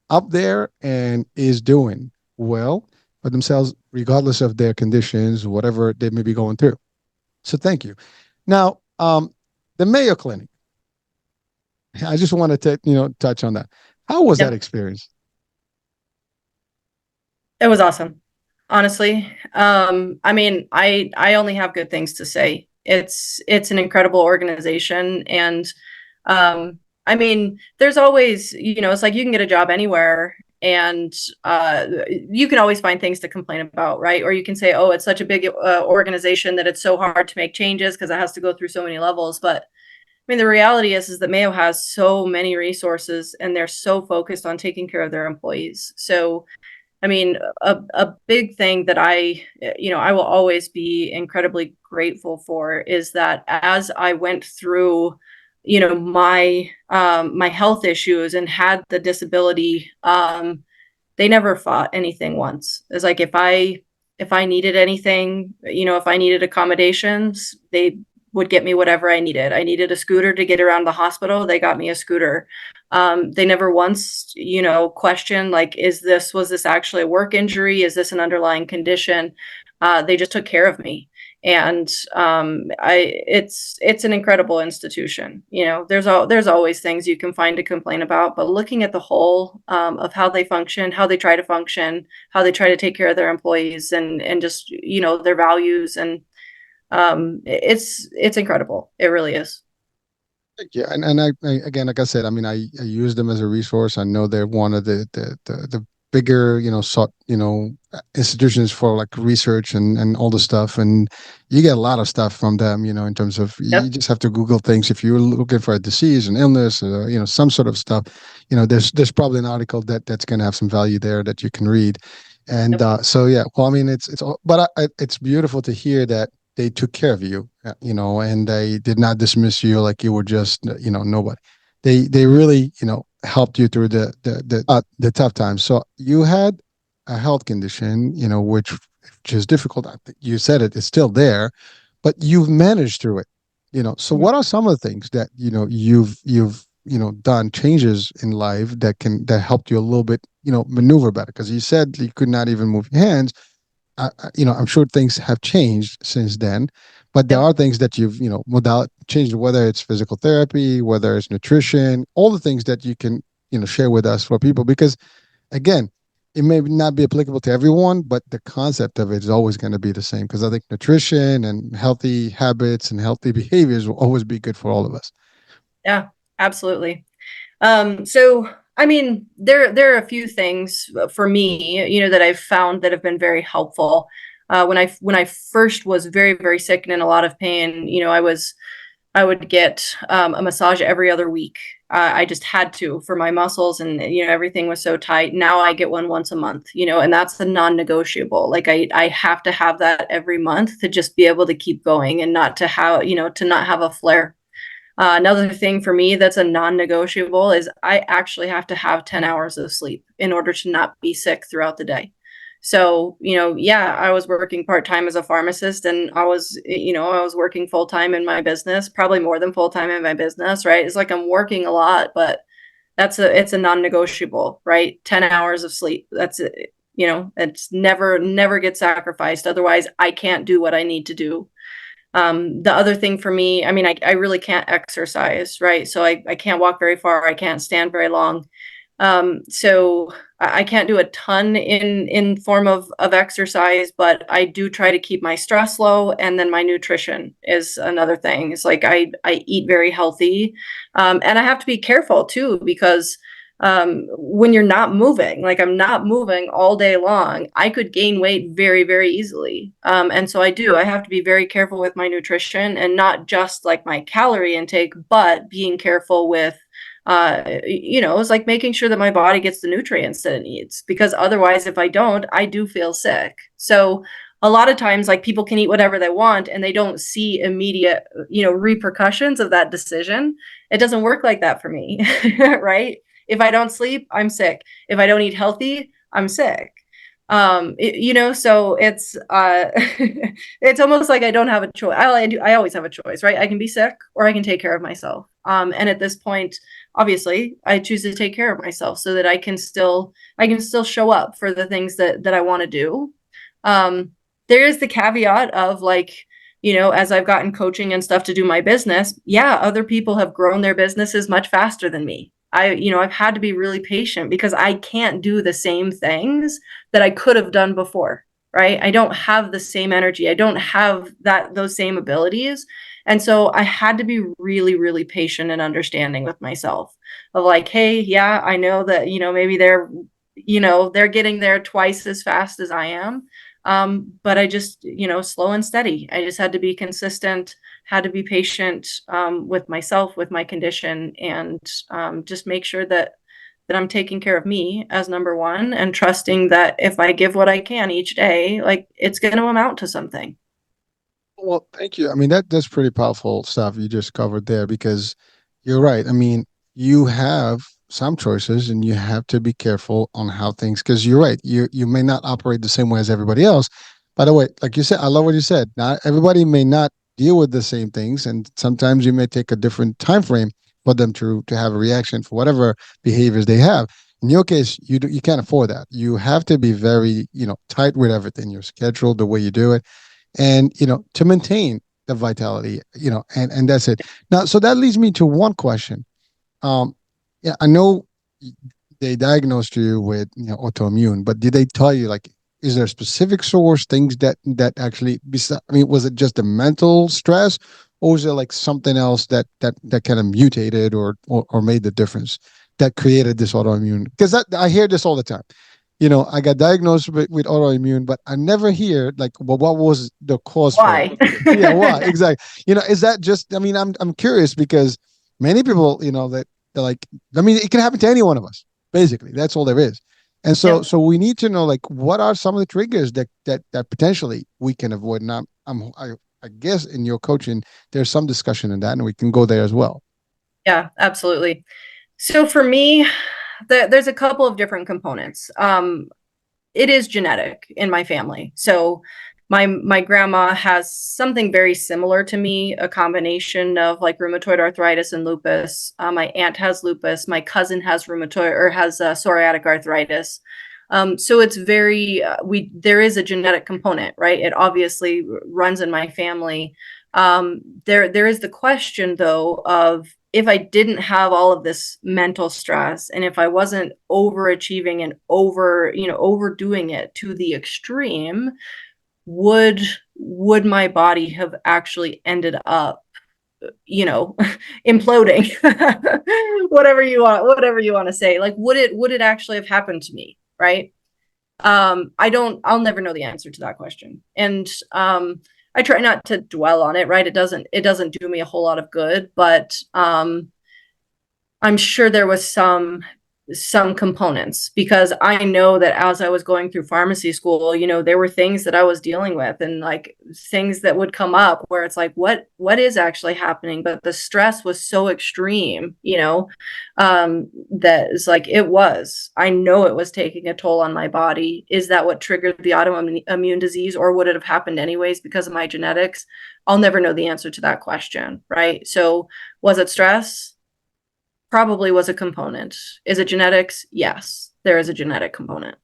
up there and is doing well for themselves, regardless of their conditions, whatever they may be going through. So thank you. Now, the Mayo Clinic. I just wanted to touch on that. How was that Yep. experience? It was awesome. Honestly. I mean, I only have good things to say. It's an incredible organization. And I mean, there's always, it's like you can get a job anywhere, and you can always find things to complain about, right? Or you can say, oh, it's such a big organization that it's so hard to make changes because it has to go through so many levels. But I mean, the reality is that Mayo has so many resources, and they're so focused on taking care of their employees. So I mean, a big thing that I will always be incredibly grateful for is that as I went through, my health issues and had the disability, they never fought anything once. It's like if I needed anything, if I needed accommodations, they would get me whatever I needed. I needed a scooter to get around the hospital. They got me a scooter. They never once, questioned like, was this actually a work injury? Is this an underlying condition? They just took care of me. And it's an incredible institution. There's always things you can find to complain about, but looking at the whole of how they function, how they try to function, how they try to take care of their employees, and just their values, and it's incredible. It really is. Yeah, and again, like I said, I mean, I use them as a resource. I know they're one of the bigger, sought, institutions for like research and all the stuff. And you get a lot of stuff from them, in terms of, you Yep. just have to Google things. If you're looking for a disease, an illness, some sort of stuff, there's probably an article that's going to have some value there that you can read. And Yep. so yeah, well, I mean, but it's beautiful to hear that they took care of you, and they did not dismiss you like you were just, nobody. They really, helped you through the tough times. So you had a health condition, which is difficult. I think you said it's still there, but you've managed through it. So Mhm. what are some of the things that you've done, changes in life that helped you a little bit, maneuver better? Because you said you could not even move your hands. I'm sure things have changed since then, but there Yep. are things that you've, changed, whether it's physical therapy, whether it's nutrition, all the things that you can, share with us for people. Because again, it may not be applicable to everyone, but the concept of it is always going to be the same. Because I think nutrition and healthy habits and healthy behaviors will always be good for all of us. Yeah, absolutely. So I mean, there are a few things for me, that I've found that have been very helpful. When I first was very, very sick and in a lot of pain, I would get a massage every other week. I just had to for my muscles, and everything was so tight. Now I get one once a month, and that's a non-negotiable. Like I have to have that every month to just be able to keep going and not to have to not have a flare. Another thing for me that's a non-negotiable is I actually have to have 10 hours of sleep in order to not be sick throughout the day. So, yeah, I was working part-time as a pharmacist, and I was working full-time in my business, probably more than full-time in my business, right? It's like I'm working a lot, but it's a non-negotiable, right? 10 hours of sleep. That's it. It's never get sacrificed. Otherwise, I can't do what I need to do. The other thing for me, I mean, I really can't exercise, right? So I can't walk very far. I can't stand very long. So I can't do a ton in form of exercise, but I do try to keep my stress low. And then my nutrition is another thing. It's like I eat very healthy. And I have to be careful too, because when you're not moving, like I'm not moving all day long, I could gain weight very, very easily. And so I have to be very careful with my nutrition, and not just like my calorie intake, but being careful with it's like making sure that my body gets the nutrients that it needs, because otherwise, if I don't, I do feel sick. So a lot of times, like, people can eat whatever they want and they don't see immediate, repercussions of that decision. It doesn't work like that for me, right? If I don't sleep, I'm sick. If I don't eat healthy, I'm sick. So it's it's almost like I don't have a choice. I always have a choice, right? I can be sick or I can take care of myself. And at this point, obviously, I choose to take care of myself so that I can still show up for the things that I want to do. There is the caveat of, like, as I've gotten coaching and stuff to do my business, yeah, other people have grown their businesses much faster than me. I've had to be really patient because I can't do the same things that I could have done before, right? I don't have the same energy. I don't have those same abilities. And so I had to be really, really patient and understanding with myself, of like, hey, yeah, I know that, maybe they're getting there twice as fast as I am. But I just, slow and steady. I just had to be consistent, had to be patient with myself, with my condition, and just make sure that I'm taking care of me as number one, and trusting that if I give what I can each day, like, it's going to amount to something. Well, thank you. I mean, that's pretty powerful stuff you just covered there, because you're right. I mean, you have some choices and you have to be careful on how things, because you're right. You may not operate the same way as everybody else. By the way, like you said, I love what you said. Not everybody may not deal with the same things, and sometimes you may take a different time frame for them to have a reaction for whatever behaviors they have. In your case, you can't afford that. You have to be very, tight with everything, your schedule, the way you do it, and to maintain the vitality, and that's it. Now, so that leads me to one question. Yeah, I know they diagnosed you with autoimmune, but did they tell you, like, is there a specific source, things that actually, I mean, was it just the mental stress, or was it like something else that kind of mutated or made the difference that created this autoimmune? Because I hear this all the time. I got diagnosed with autoimmune, but I never hear, like, well, what was the cause for Why? it? Yeah, why exactly? Is that just? I mean, I'm curious, because many people, that they're like, I mean, it can happen to any one of us. Basically, that's all there is. And so, Yep. so we need to know, like, what are some of the triggers that potentially we can avoid. And I guess in your coaching, there's some discussion in that, and we can go there as well. Yeah, absolutely. So for me, there's a couple of different components. It is genetic in my family. So my grandma has something very similar to me, a combination of, like, rheumatoid arthritis and lupus. My aunt has lupus. My cousin has psoriatic arthritis. So it's very there is a genetic component, right? It obviously runs in my family. There is the question, though, of, if I didn't have all of this mental stress, and if I wasn't overachieving and overdoing it to the extreme, would my body have actually ended up, imploding? Whatever you want to say. Like, would it actually have happened to me, right? I'll never know the answer to that question. And I try not to dwell on it, right? It doesn't do me a whole lot of good, but I'm sure there was some components, because I know that as I was going through pharmacy school, there were things that I was dealing with, and like things that would come up where it's like, what is actually happening? But the stress was so extreme, that it's like, I know it was taking a toll on my body. Is that what triggered the autoimmune disease, or would it have happened anyways because of my genetics? I'll never know the answer to that question, right? So was it stress? Probably was a component. Is it genetics? Yes, there is a genetic component.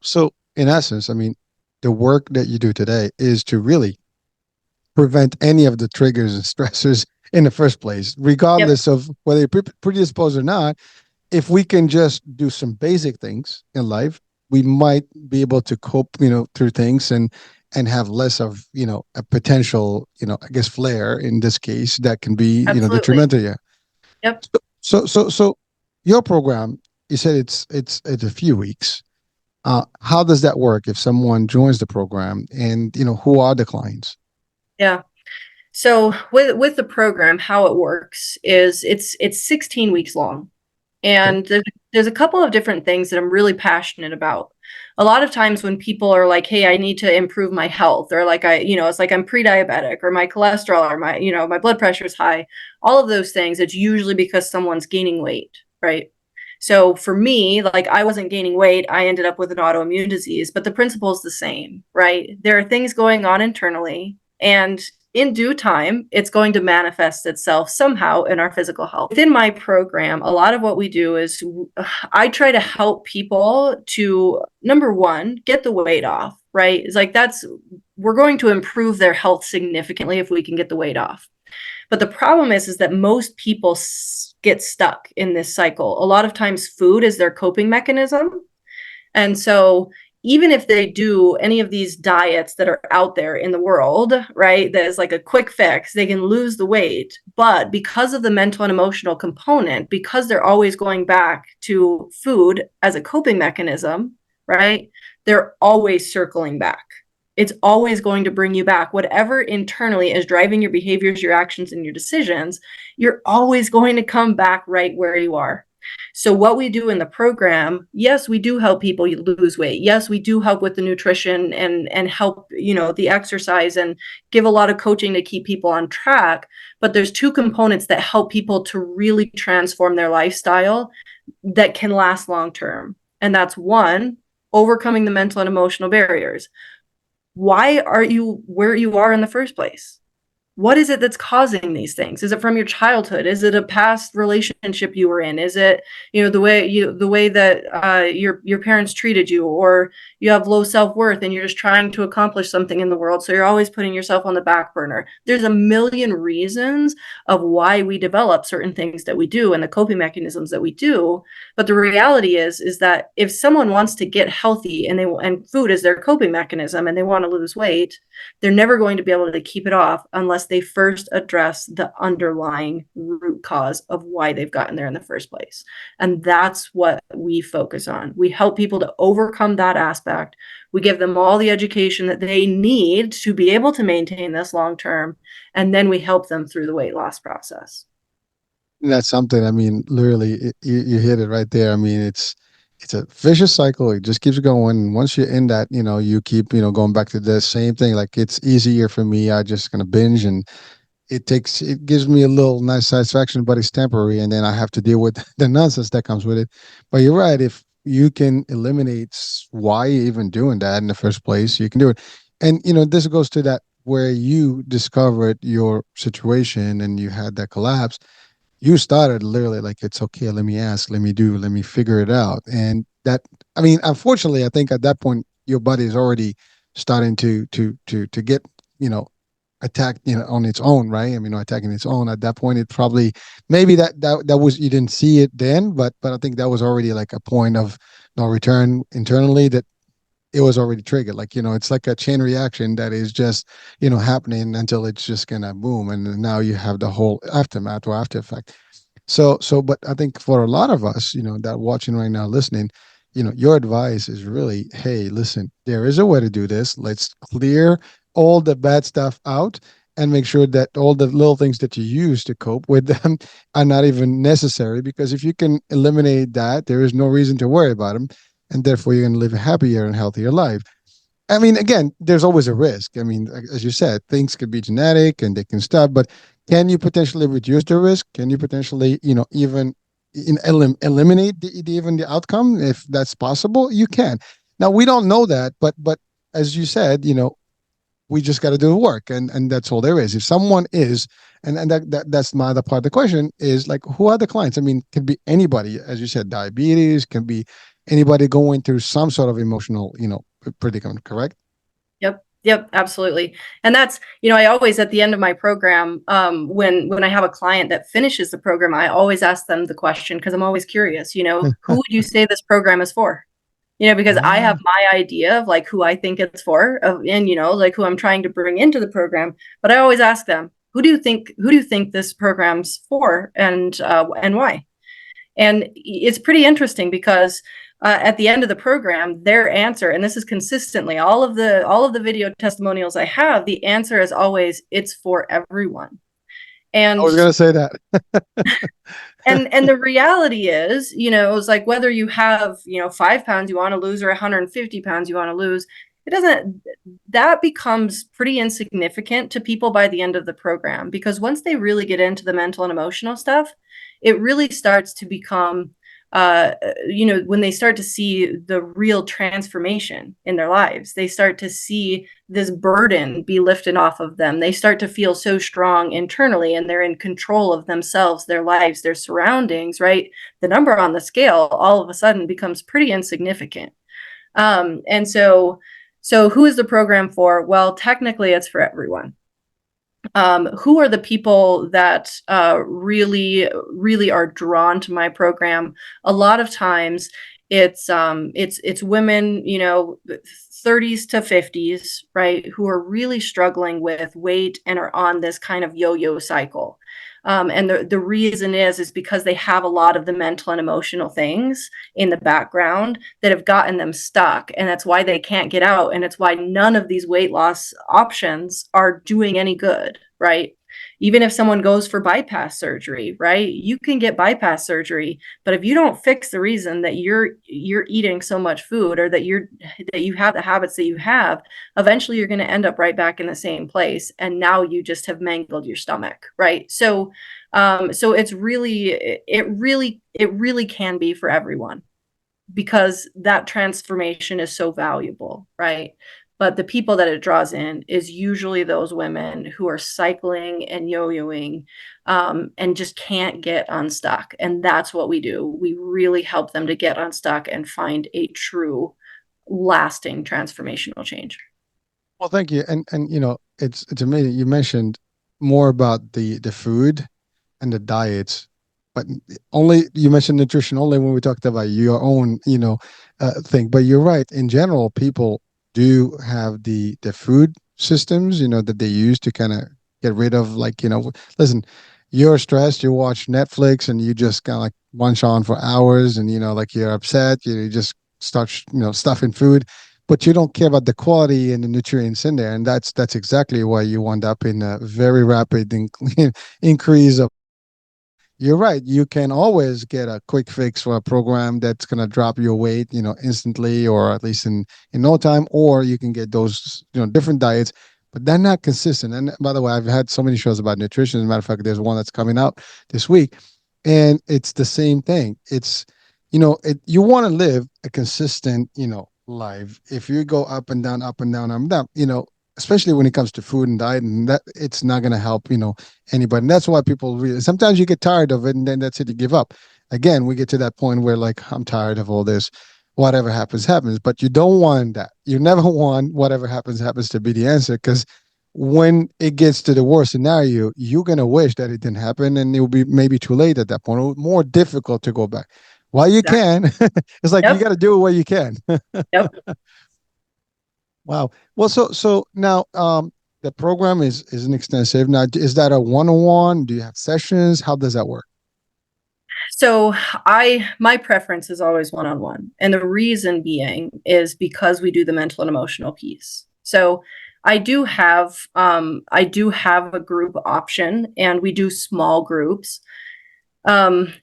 So in essence, I mean, the work that you do today is to really prevent any of the triggers and stressors in the first place, Yep, regardless of whether you're predisposed or not. If we can just do some basic things in life, we might be able to cope, through things and have less of, a potential, I guess, flare in this case that can be, absolutely. detrimental. Yeah. Yep. So your program, you said it's a few weeks. How does that work if someone joins the program, and who are the clients? Yeah. So with the program, how it works is it's 16 weeks long. Okay. And there's a couple of different things that I'm really passionate about. A lot of times when people are like, "Hey, I need to improve my health," or like it's like I'm pre-diabetic, or my cholesterol, or my blood pressure is high, all of those things, it's usually because someone's gaining weight, right? So for me, like, I wasn't gaining weight, I ended up with an autoimmune disease, but the principle is the same, right? There are things going on internally, and in due time, it's going to manifest itself somehow in our physical health. Within my program, a lot of what we do is I try to help people to, number one, get the weight off, right? It's like we're going to improve their health significantly if we can get the weight off. But the problem is that most people get stuck in this cycle. A lot of times food is their coping mechanism. And so even if they do any of these diets that are out there in the world, right, that is like a quick fix, they can lose the weight. But because of the mental and emotional component, because they're always going back to food as a coping mechanism, right, they're always circling back. It's always going to bring you back. Whatever internally is driving your behaviors, your actions, and your decisions, you're always going to come back right where you are. So what we do in the program, yes, we do help people lose weight. Yes, we do help with the nutrition and help, the exercise, and give a lot of coaching to keep people on track. But there's two components that help people to really transform their lifestyle that can last long term. And that's one, overcoming the mental and emotional barriers. Why are you where you are in the first place? What is it that's causing these things? Is it from your childhood? Is it a past relationship you were in? Is it, the way that your parents treated you, or you have low self-worth and you're just trying to accomplish something in the world, so you're always putting yourself on the back burner? There's a million reasons of why we develop certain things that we do and the coping mechanisms that we do. But the reality is that if someone wants to get healthy, and food is their coping mechanism, and they want to lose weight, they're never going to be able to keep it off unless they first address the underlying root cause of why they've gotten there in the first place. And that's what we focus on. We help people to overcome that aspect. We give them all the education that they need to be able to maintain this long term. And then we help them through the weight loss process. That's something. I mean, literally, you hit it right there. I mean, it's a vicious cycle. It just keeps going. Once you're in that, you keep, going back to the same thing. Like, it's easier for me. I just gonna binge, and it gives me a little nice satisfaction, but it's temporary, and then I have to deal with the nonsense that comes with it. But you're right. If you can eliminate why you're even doing that in the first place, you can do it. And this goes to that where you discovered your situation and you had that collapse. You started literally like, it's okay, let me ask, let me figure it out. And that, I mean, unfortunately, I think at that point your body is already starting to get, attacked, on its own, right? I mean, attacking its own. At that point, it probably, maybe that was, you didn't see it then, but I think that was already like a point of no return internally, that it was already triggered. Like, it's like a chain reaction that is just, happening until it's just gonna boom. And now you have the whole aftermath or after effect. So, but I think for a lot of us, that watching right now, listening, your advice is really, hey, listen, there is a way to do this. Let's clear all the bad stuff out and make sure that all the little things that you use to cope with them are not even necessary. Because if you can eliminate that, there is no reason to worry about them. And therefore, you're going to live a happier and healthier life. I mean, again, there's always a risk. I mean, as you said, things could be genetic and they can stop, but can you potentially reduce the risk? Can you potentially, even eliminate even the outcome if that's possible? You can. Now we don't know that, but as you said, we just got to do the work, and that's all there is. If someone is, and that's my other part of the question is like, who are the clients? I mean, can be anybody, as you said, diabetes, can be anybody going through some sort of emotional, predicament, correct? Yep, absolutely. And that's, I always at the end of my program, when I have a client that finishes the program, I always ask them the question because I'm always curious, who would you say this program is for? Because I have my idea of like who I think it's for, and like who I'm trying to bring into the program. But I always ask them, who do you think this program's for, and why? And it's pretty interesting because at the end of the program, their answer, and this is consistently all of the video testimonials I have, the answer is always, it's for everyone. I And was gonna say that. and the reality is, it's like whether you have 5 pounds you want to lose or 150 pounds you want to lose, that becomes pretty insignificant to people by the end of the program, because once they really get into the mental and emotional stuff, it really starts to become when they start to see the real transformation in their lives, they start to see this burden be lifted off of them. They start to feel so strong internally, and they're in control of themselves, their lives, their surroundings, right? The number on the scale all of a sudden becomes pretty insignificant. And so who is the program for? Well, technically it's for everyone. Who are the people that really, really are drawn to my program? A lot of times it's women, 30s to 50s, right, who are really struggling with weight and are on this kind of yo-yo cycle. And the reason is because they have a lot of the mental and emotional things in the background that have gotten them stuck. And that's why they can't get out. And it's why none of these weight loss options are doing any good, right? Even if someone goes for bypass surgery, right? You can get bypass surgery, but if you don't fix the reason that you're eating so much food, or that you have the habits that you have, eventually you're going to end up right back in the same place, and now you just have mangled your stomach, right? So it's really, it really can be for everyone, because that transformation is so valuable, right? But the people that it draws in is usually those women who are cycling and yo-yoing, and just can't get unstuck. And that's what we do. We really help them to get unstuck and find a true, lasting transformational change. Well, thank you. And it's amazing. You mentioned more about the food and the diets, but only you mentioned nutrition only when we talked about your own, thing. But you're right. In general, people do have the food systems, that they use to kind of get rid of, like, listen, you're stressed, you watch Netflix and you just kind of like munch on for hours, and like you're upset, you just start, stuffing food, but you don't care about the quality and the nutrients in there, and that's exactly why you wind up in a very rapid increase of. You're right. You can always get a quick fix for a program that's going to drop your weight, instantly, or at least in no time, or you can get those, different diets, but they're not consistent. And by the way, I've had so many shows about nutrition. As a matter of fact, there's one that's coming out this week, and it's the same thing. It's, you want to live a consistent, life. If you go up and down, up and down, up and down, especially when it comes to food and diet, and that it's not going to help, anybody. And that's why people really, sometimes you get tired of it, and then that's it, you give up. Again, we get to that point where, like, I'm tired of all this. Whatever happens, happens. But you don't want that. You never want whatever happens, happens to be the answer, because when it gets to the worst scenario, you're going to wish that it didn't happen, and it will be maybe too late at that point, or more difficult to go back. While you Exactly. can, it's like you Yep. got to do it where you can. Yep. Wow. Well, so now, the program isn't extensive. Now, is that a one-on-one? Do you have sessions? How does that work? So my preference is always one-on-one. And the reason being is because we do the mental and emotional piece. So I do have a group option, and we do small groups um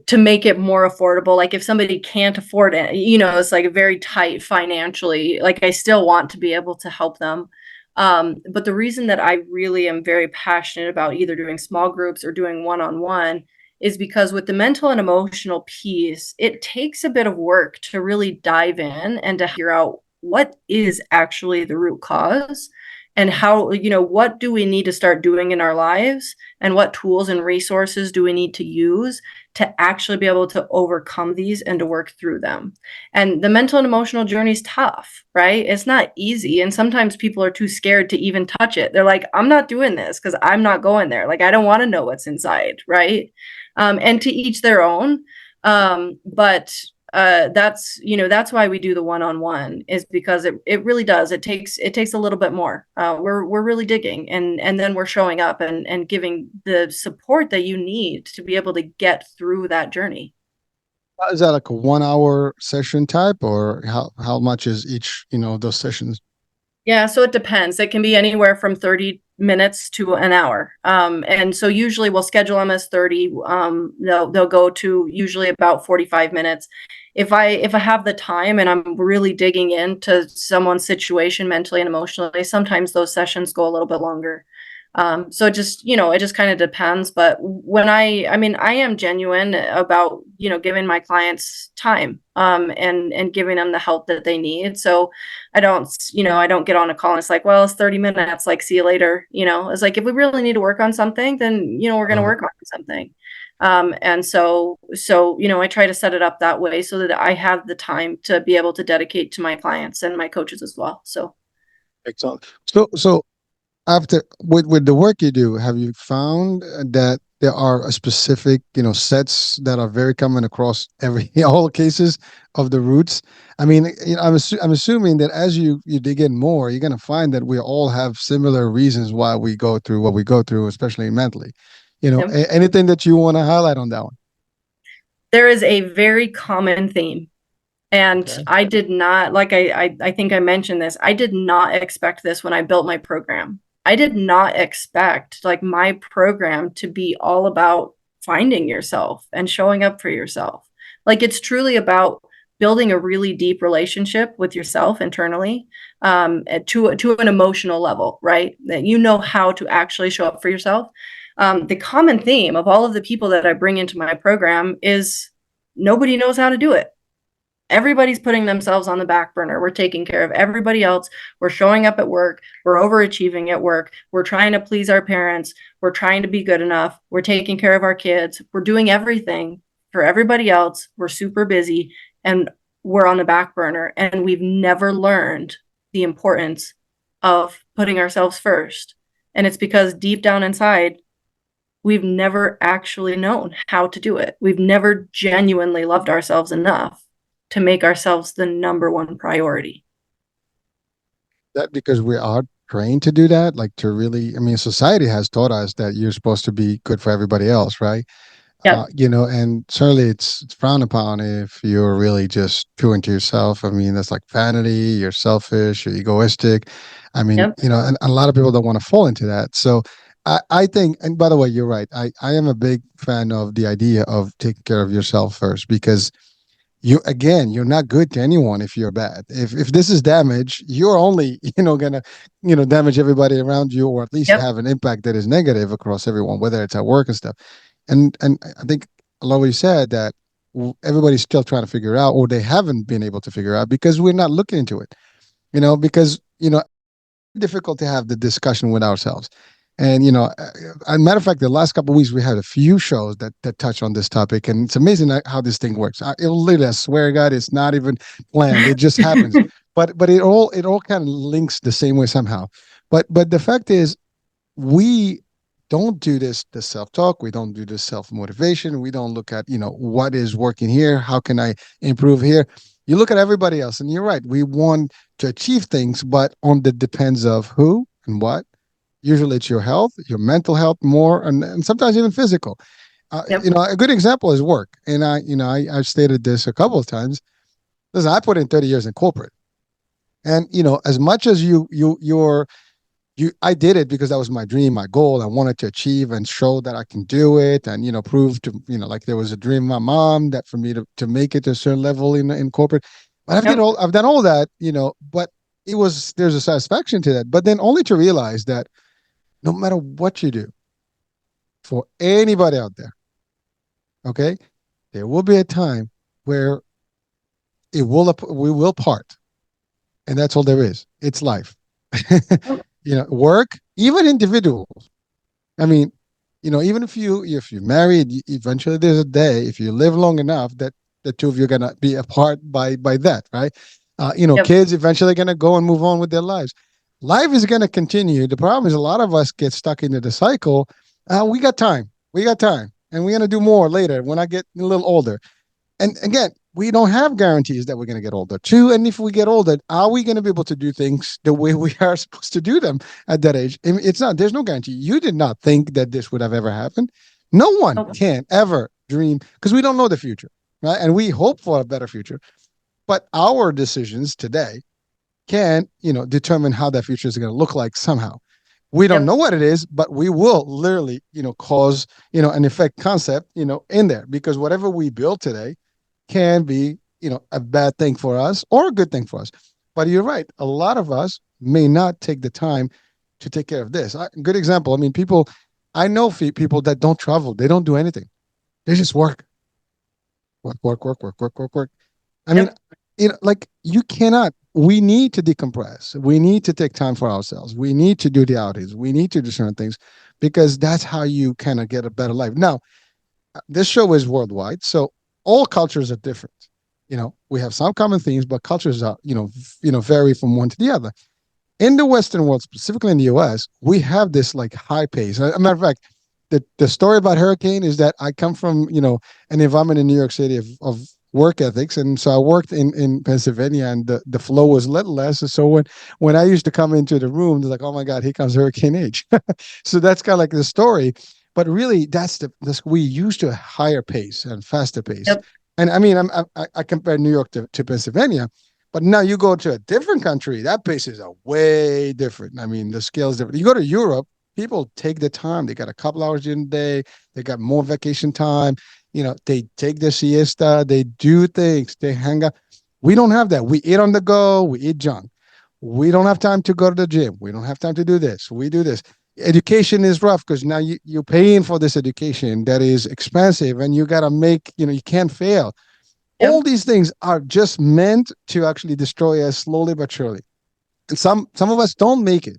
to make it more affordable. Like if somebody can't afford it, it's like very tight financially, like I still want to be able to help them. But the reason that I really am very passionate about either doing small groups or doing one-on-one is because with the mental and emotional piece, it takes a bit of work to really dive in and to figure out what is actually the root cause, and how, what do we need to start doing in our lives, and what tools and resources do we need to use to actually be able to overcome these and to work through them. And the mental and emotional journey is tough, right? It's not easy. And sometimes people are too scared to even touch it. They're like, I'm not doing this because I'm not going there. Like, I don't want to know what's inside, right? And to each their own. But that's why we do the one-on-one, is because it really does. It takes a little bit more. We're really digging, and then we're showing up and giving the support that you need to be able to get through that journey. Is that like a 1 hour session type, or how much is each, those sessions? Yeah, so it depends. It can be anywhere from 30 minutes to an hour. And so usually we'll schedule them as 30. They'll go to usually about 45 minutes. If I have the time and I'm really digging into someone's situation mentally and emotionally, sometimes those sessions go a little bit longer. So it just kind of depends. But when I am genuine about, giving my clients time, and giving them the help that they need. So I don't get on a call and it's like, well, it's 30 minutes, like, see you later. It's like, if we really need to work on something, then, we're going to work on something. And so, I try to set it up that way so that I have the time to be able to dedicate to my clients and my coaches as well. So. Excellent. So after with the work you do, have you found that there are a specific, sets that are very common across every all cases of the roots? I mean, I'm assuming that as you dig in more, you're going to find that we all have similar reasons why we go through what we go through, especially mentally. Yeah. Anything that you want to highlight on that one? There is a very common theme. And Okay. I did not, like I think I mentioned this, I did not expect this when I built my program. I did not expect, like, my program to be all about finding yourself and showing up for yourself. Like, it's truly about building a really deep relationship with yourself internally, to an emotional level, right? That you know how to actually show up for yourself. The common theme of all of the people that I bring into my program is nobody knows how to do it. Everybody's putting themselves on the back burner. We're taking care of everybody else. We're showing up at work. We're overachieving at work. We're trying to please our parents. We're trying to be good enough. We're taking care of our kids. We're doing everything for everybody else. We're super busy, and we're on the back burner. And we've never learned the importance of putting ourselves first. And it's because deep down inside, we've never actually known how to do it. We've never genuinely loved ourselves enough to make ourselves the number one priority. That because we are trained to do that, like to really, I mean, society has taught us that you're supposed to be good for everybody else, right? Yep. And certainly it's frowned upon if you're really just true into yourself. I mean, that's like vanity, you're selfish, you're egoistic. I mean, Yep. and a lot of people don't want to fall into that. So I think, and by the way, you're right. I am a big fan of the idea of taking care of yourself first, because you're not good to anyone if you're bad. If this is damage, you're only gonna damage everybody around you, or at least Yep. have an impact that is negative across everyone, whether it's at work and stuff. And I think a lot of you said that everybody's still trying to figure out, or they haven't been able to figure out because we're not looking into it. Because difficult to have the discussion with ourselves. And as a matter of fact, the last couple of weeks we had a few shows that touch on this topic, and it's amazing how this thing works. I swear to God, it's not even planned; it just happens. But it all kind of links the same way somehow. But the fact is, we don't do the self-talk. We don't do the self-motivation. We don't look at what is working here. How can I improve here? You look at everybody else, and you're right. We want to achieve things, but on the depends of who and what. Usually it's your health, your mental health more, and sometimes even physical. Yep. A good example is work. And I've stated this a couple of times. Listen, I put in 30 years in corporate. And, as much as I did it because that was my dream, my goal. I wanted to achieve and show that I can do it, and prove to like there was a dream of my mom that for me to make it to a certain level in corporate. But Yep. I've done all that, but there's a satisfaction to that. But then only to realize that no matter what you do, for anybody out there, okay, there will be a time where we will part, and that's all there is. It's life. Yep. Work, even individuals. I mean, even if you're married, eventually there's a day, if you live long enough, that the two of you are gonna be apart by that, right? Yep. Kids eventually gonna go and move on with their lives. Life is gonna continue. The problem is a lot of us get stuck into the cycle. We got time, and we're gonna do more later when I get a little older. And again, we don't have guarantees that we're going to get older too. And if we get older, are we going to be able to do things the way we are supposed to do them at that age? I mean, there's no guarantee. You did not think that this would have ever happened. No one Nope. can ever dream because we don't know the future, right? And we hope for a better future. But our decisions today can, determine how that future is going to look like somehow. We don't know Yep. what it is, but we will literally, cause, an effect concept, in there, because whatever we build today can be, a bad thing for us or a good thing for us. But you're right. A lot of us may not take the time to take care of this. Good example. I mean, I know people that don't travel. They don't do anything. They just work, work, work, work, work, work, work, work. I mean, Yep. like you cannot. We need to decompress. We need to take time for ourselves. We need to do the outings. We need to do certain things because that's how you kind of get a better life. Now, this show is worldwide, so all cultures are different. We have some common themes, but cultures are, vary from one to the other. In the Western world, specifically in the US, we have this like high pace. As a matter of fact, the story about hurricane is that I come from, an environment in New York City of work ethics. And so I worked in Pennsylvania, and the flow was a little less. And so when I used to come into the room, they're like, oh my God, here comes Hurricane H. So that's kind of like the story. But really, we used to a higher pace and faster pace. Yep. And I mean, I compare New York to Pennsylvania, but now you go to a different country, that paces are way different. I mean, the scale is different. You go to Europe, people take the time. They got a couple hours during the day. They got more vacation time. They take their siesta. They do things. They hang out. We don't have that. We eat on the go. We eat junk. We don't have time to go to the gym. We don't have time to do this. We do this. Education is rough because now you're paying for this education that is expensive, and you got to make, you can't fail. All Yep. these things are just meant to actually destroy us slowly but surely. And some of us don't make it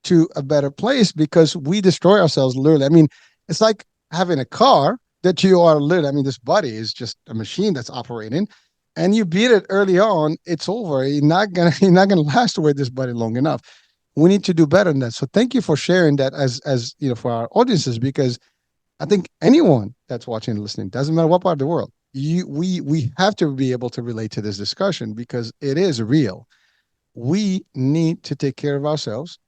to a better place because we destroy ourselves literally. I mean, it's like having a car that you are literally, I mean, this body is just a machine that's operating, and you beat it early on, it's over. You're not gonna last with this body long enough. We need to do better than that. So thank you for sharing that as for our audiences, because I think anyone that's watching and listening, doesn't matter what part of the world, we have to be able to relate to this discussion because it is real. We need to take care of ourselves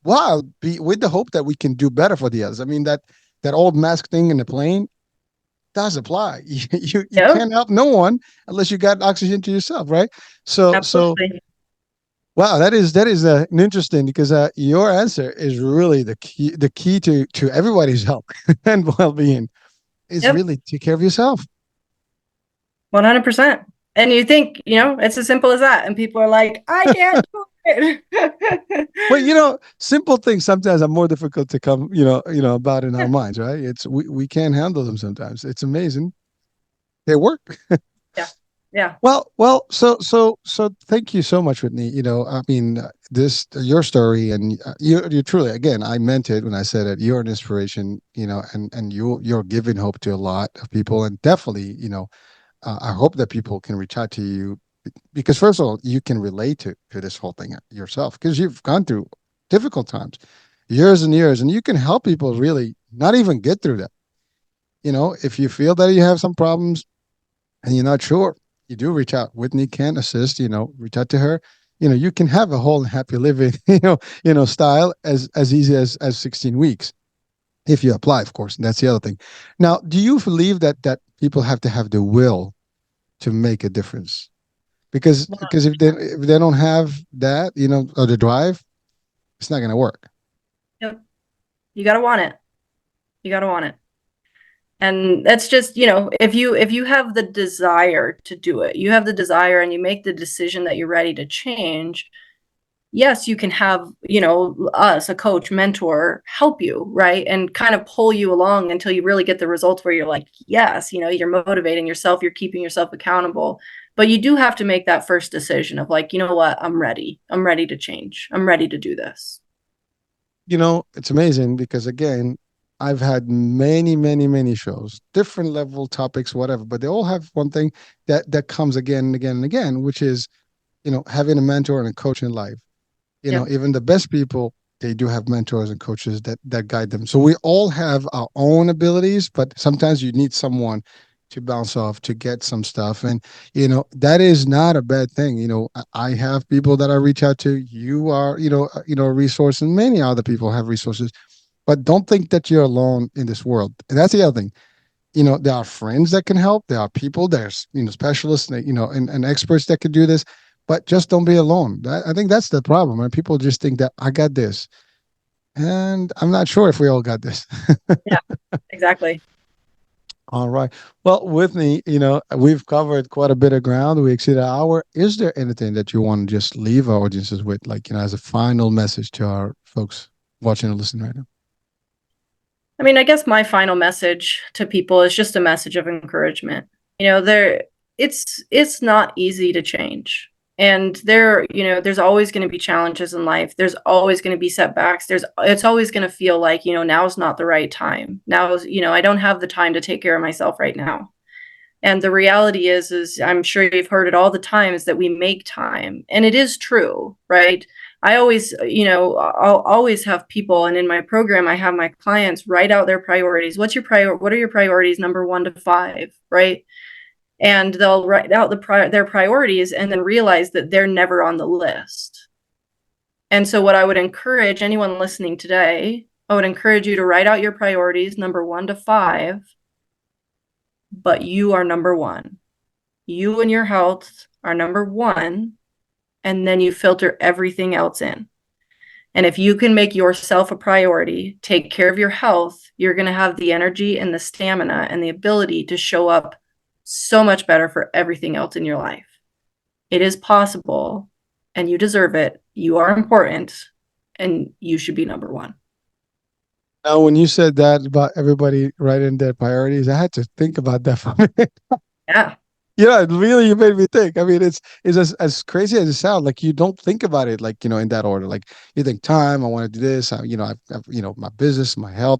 while be with the hope that we can do better for the others. I mean, that old mask thing in the plane does apply. You Yep. can't help no one unless you got oxygen to yourself, right? So Absolutely. wow, that is interesting because your answer is really the key to everybody's health and well-being is Yep. really take care of yourself. 100%. And you think, it's as simple as that. And people are like, I can't do it. But simple things sometimes are more difficult to come, about in our minds, right? We can't handle them sometimes. It's amazing. They work. Yeah. Yeah. Well. So. Thank you so much, Whitney. I mean, this your story, and you truly, again, I meant it when I said it. You're an inspiration, and you're giving hope to a lot of people, and definitely, I hope that people can reach out to you because first of all, you can relate to this whole thing yourself because you've gone through difficult times, years and years, and you can help people really not even get through that. If you feel that you have some problems and you're not sure, you do reach out. Whitney can assist. Reach out to her. You can have a whole happy living, style as easy as 16 weeks. if you apply, of course. And that's the other thing. Now, do you believe that people have to have the will to make a difference? Because if they don't have that, or the drive, it's not going to work. Yep. You got to want it. You got to want it. And that's just, if you have the desire to do it, you have the desire and you make the decision that you're ready to change. Yes, you can have, us, a coach, mentor, help you, right? And kind of pull you along until you really get the results where you're like, yes, you're motivating yourself, you're keeping yourself accountable. But you do have to make that first decision of like, you know what, I'm ready. I'm ready to change. I'm ready to do this. It's amazing because again, I've had many, many, many shows, different level topics, whatever, but they all have one thing that comes again and again and again, which is, having a mentor and a coach in life. Yep. Even the best people, they do have mentors and coaches that guide them. So we all have our own abilities, but sometimes you need someone to bounce off to get some stuff. And that is not a bad thing. I have people that I reach out to. You are, a resource, and many other people have resources. But don't think that you're alone in this world. And that's the other thing. There are friends that can help. There are people, there's specialists, and experts that can do this. But just don't be alone. I think that's the problem. And people just think that I got this, and I'm not sure if we all got this. Yeah, exactly. All right. Well, Whitney, we've covered quite a bit of ground. We exceeded an hour. Is there anything that you want to just leave our audiences with, like, as a final message to our folks watching and listening right now? I mean, I guess my final message to people is just a message of encouragement. It's not easy to change. And there's always going to be challenges in life. There's always going to be setbacks. It's always going to feel like, now's not the right time. I don't have the time to take care of myself right now. And the reality is I'm sure you've heard it all the time, is that we make time. And it is true, right? I always, I'll always have people, and in my program, I have my clients write out their priorities. What are your priorities, number 1 to 5, right? And they'll write out their priorities and then realize that they're never on the list. And so what I would encourage anyone listening today, I would encourage you to write out your priorities, number 1 to 5, but you are number 1. You and your health are number 1, and then you filter everything else in. And if you can make yourself a priority, take care of your health, you're going to have the energy and the stamina and the ability to show up so much better for everything else in your life. It is possible, and you deserve it. You are important, and you should be number 1. Now, when you said that about everybody writing their priorities, I had to think about that for a minute. Yeah. Really, you made me think. I mean, it's as crazy as it sounds. Like, you don't think about it like, in that order. Like, you think time, I want to do this. I've my business, my health,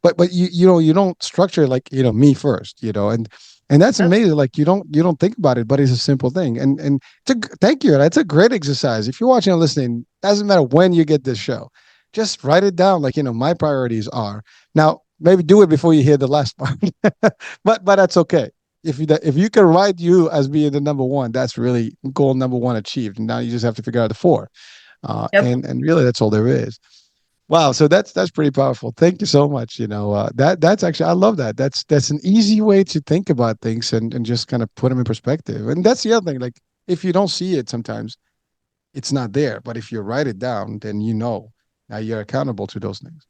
but you don't structure it like, me first. And that's amazing. Like, you don't think about it, but it's a simple thing. And thank you. That's a great exercise. If you're watching and listening, doesn't matter when you get this show, just write it down. Like, my priorities are now. Maybe do it before you hear the last part, but that's okay. If you can write you as being the number 1, that's really goal number 1 achieved. And now you just have to figure out the 4, and really that's all there is. Wow, so that's pretty powerful. Thank you so much. That's actually, I love that. That's an easy way to think about things and just kind of put them in perspective. And that's the other thing. Like, if you don't see it, sometimes it's not there. But if you write it down, then now you're accountable to those things.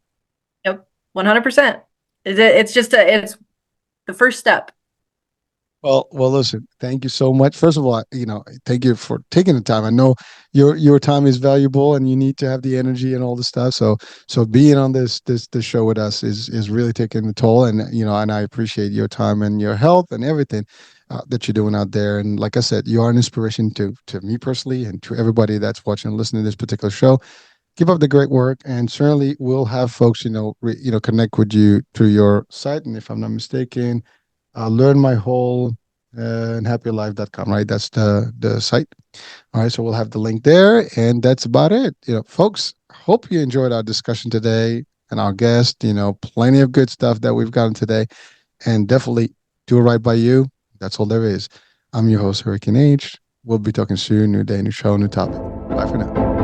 Yep, 100%. It's the first step. Well, listen, thank you so much. First of all, thank you for taking the time. I know your time is valuable and you need to have the energy and all the stuff. So being on this show with us is really taking the toll. And, and I appreciate your time and your health and everything that you're doing out there. And like I said, you are an inspiration to me personally and to everybody that's watching and listening to this particular show. Keep up the great work, and certainly we'll have folks, connect with you through your site. And if I'm not mistaken, learn my whole and happylife.com, right? That's the site. All right. So we'll have the link there, and that's about it. Folks, hope you enjoyed our discussion today and our guest, plenty of good stuff that we've gotten today, and definitely do it right by you. That's all there is. I'm your host, Hurricane H. We'll be talking soon. New day, new show, new topic. Bye for now.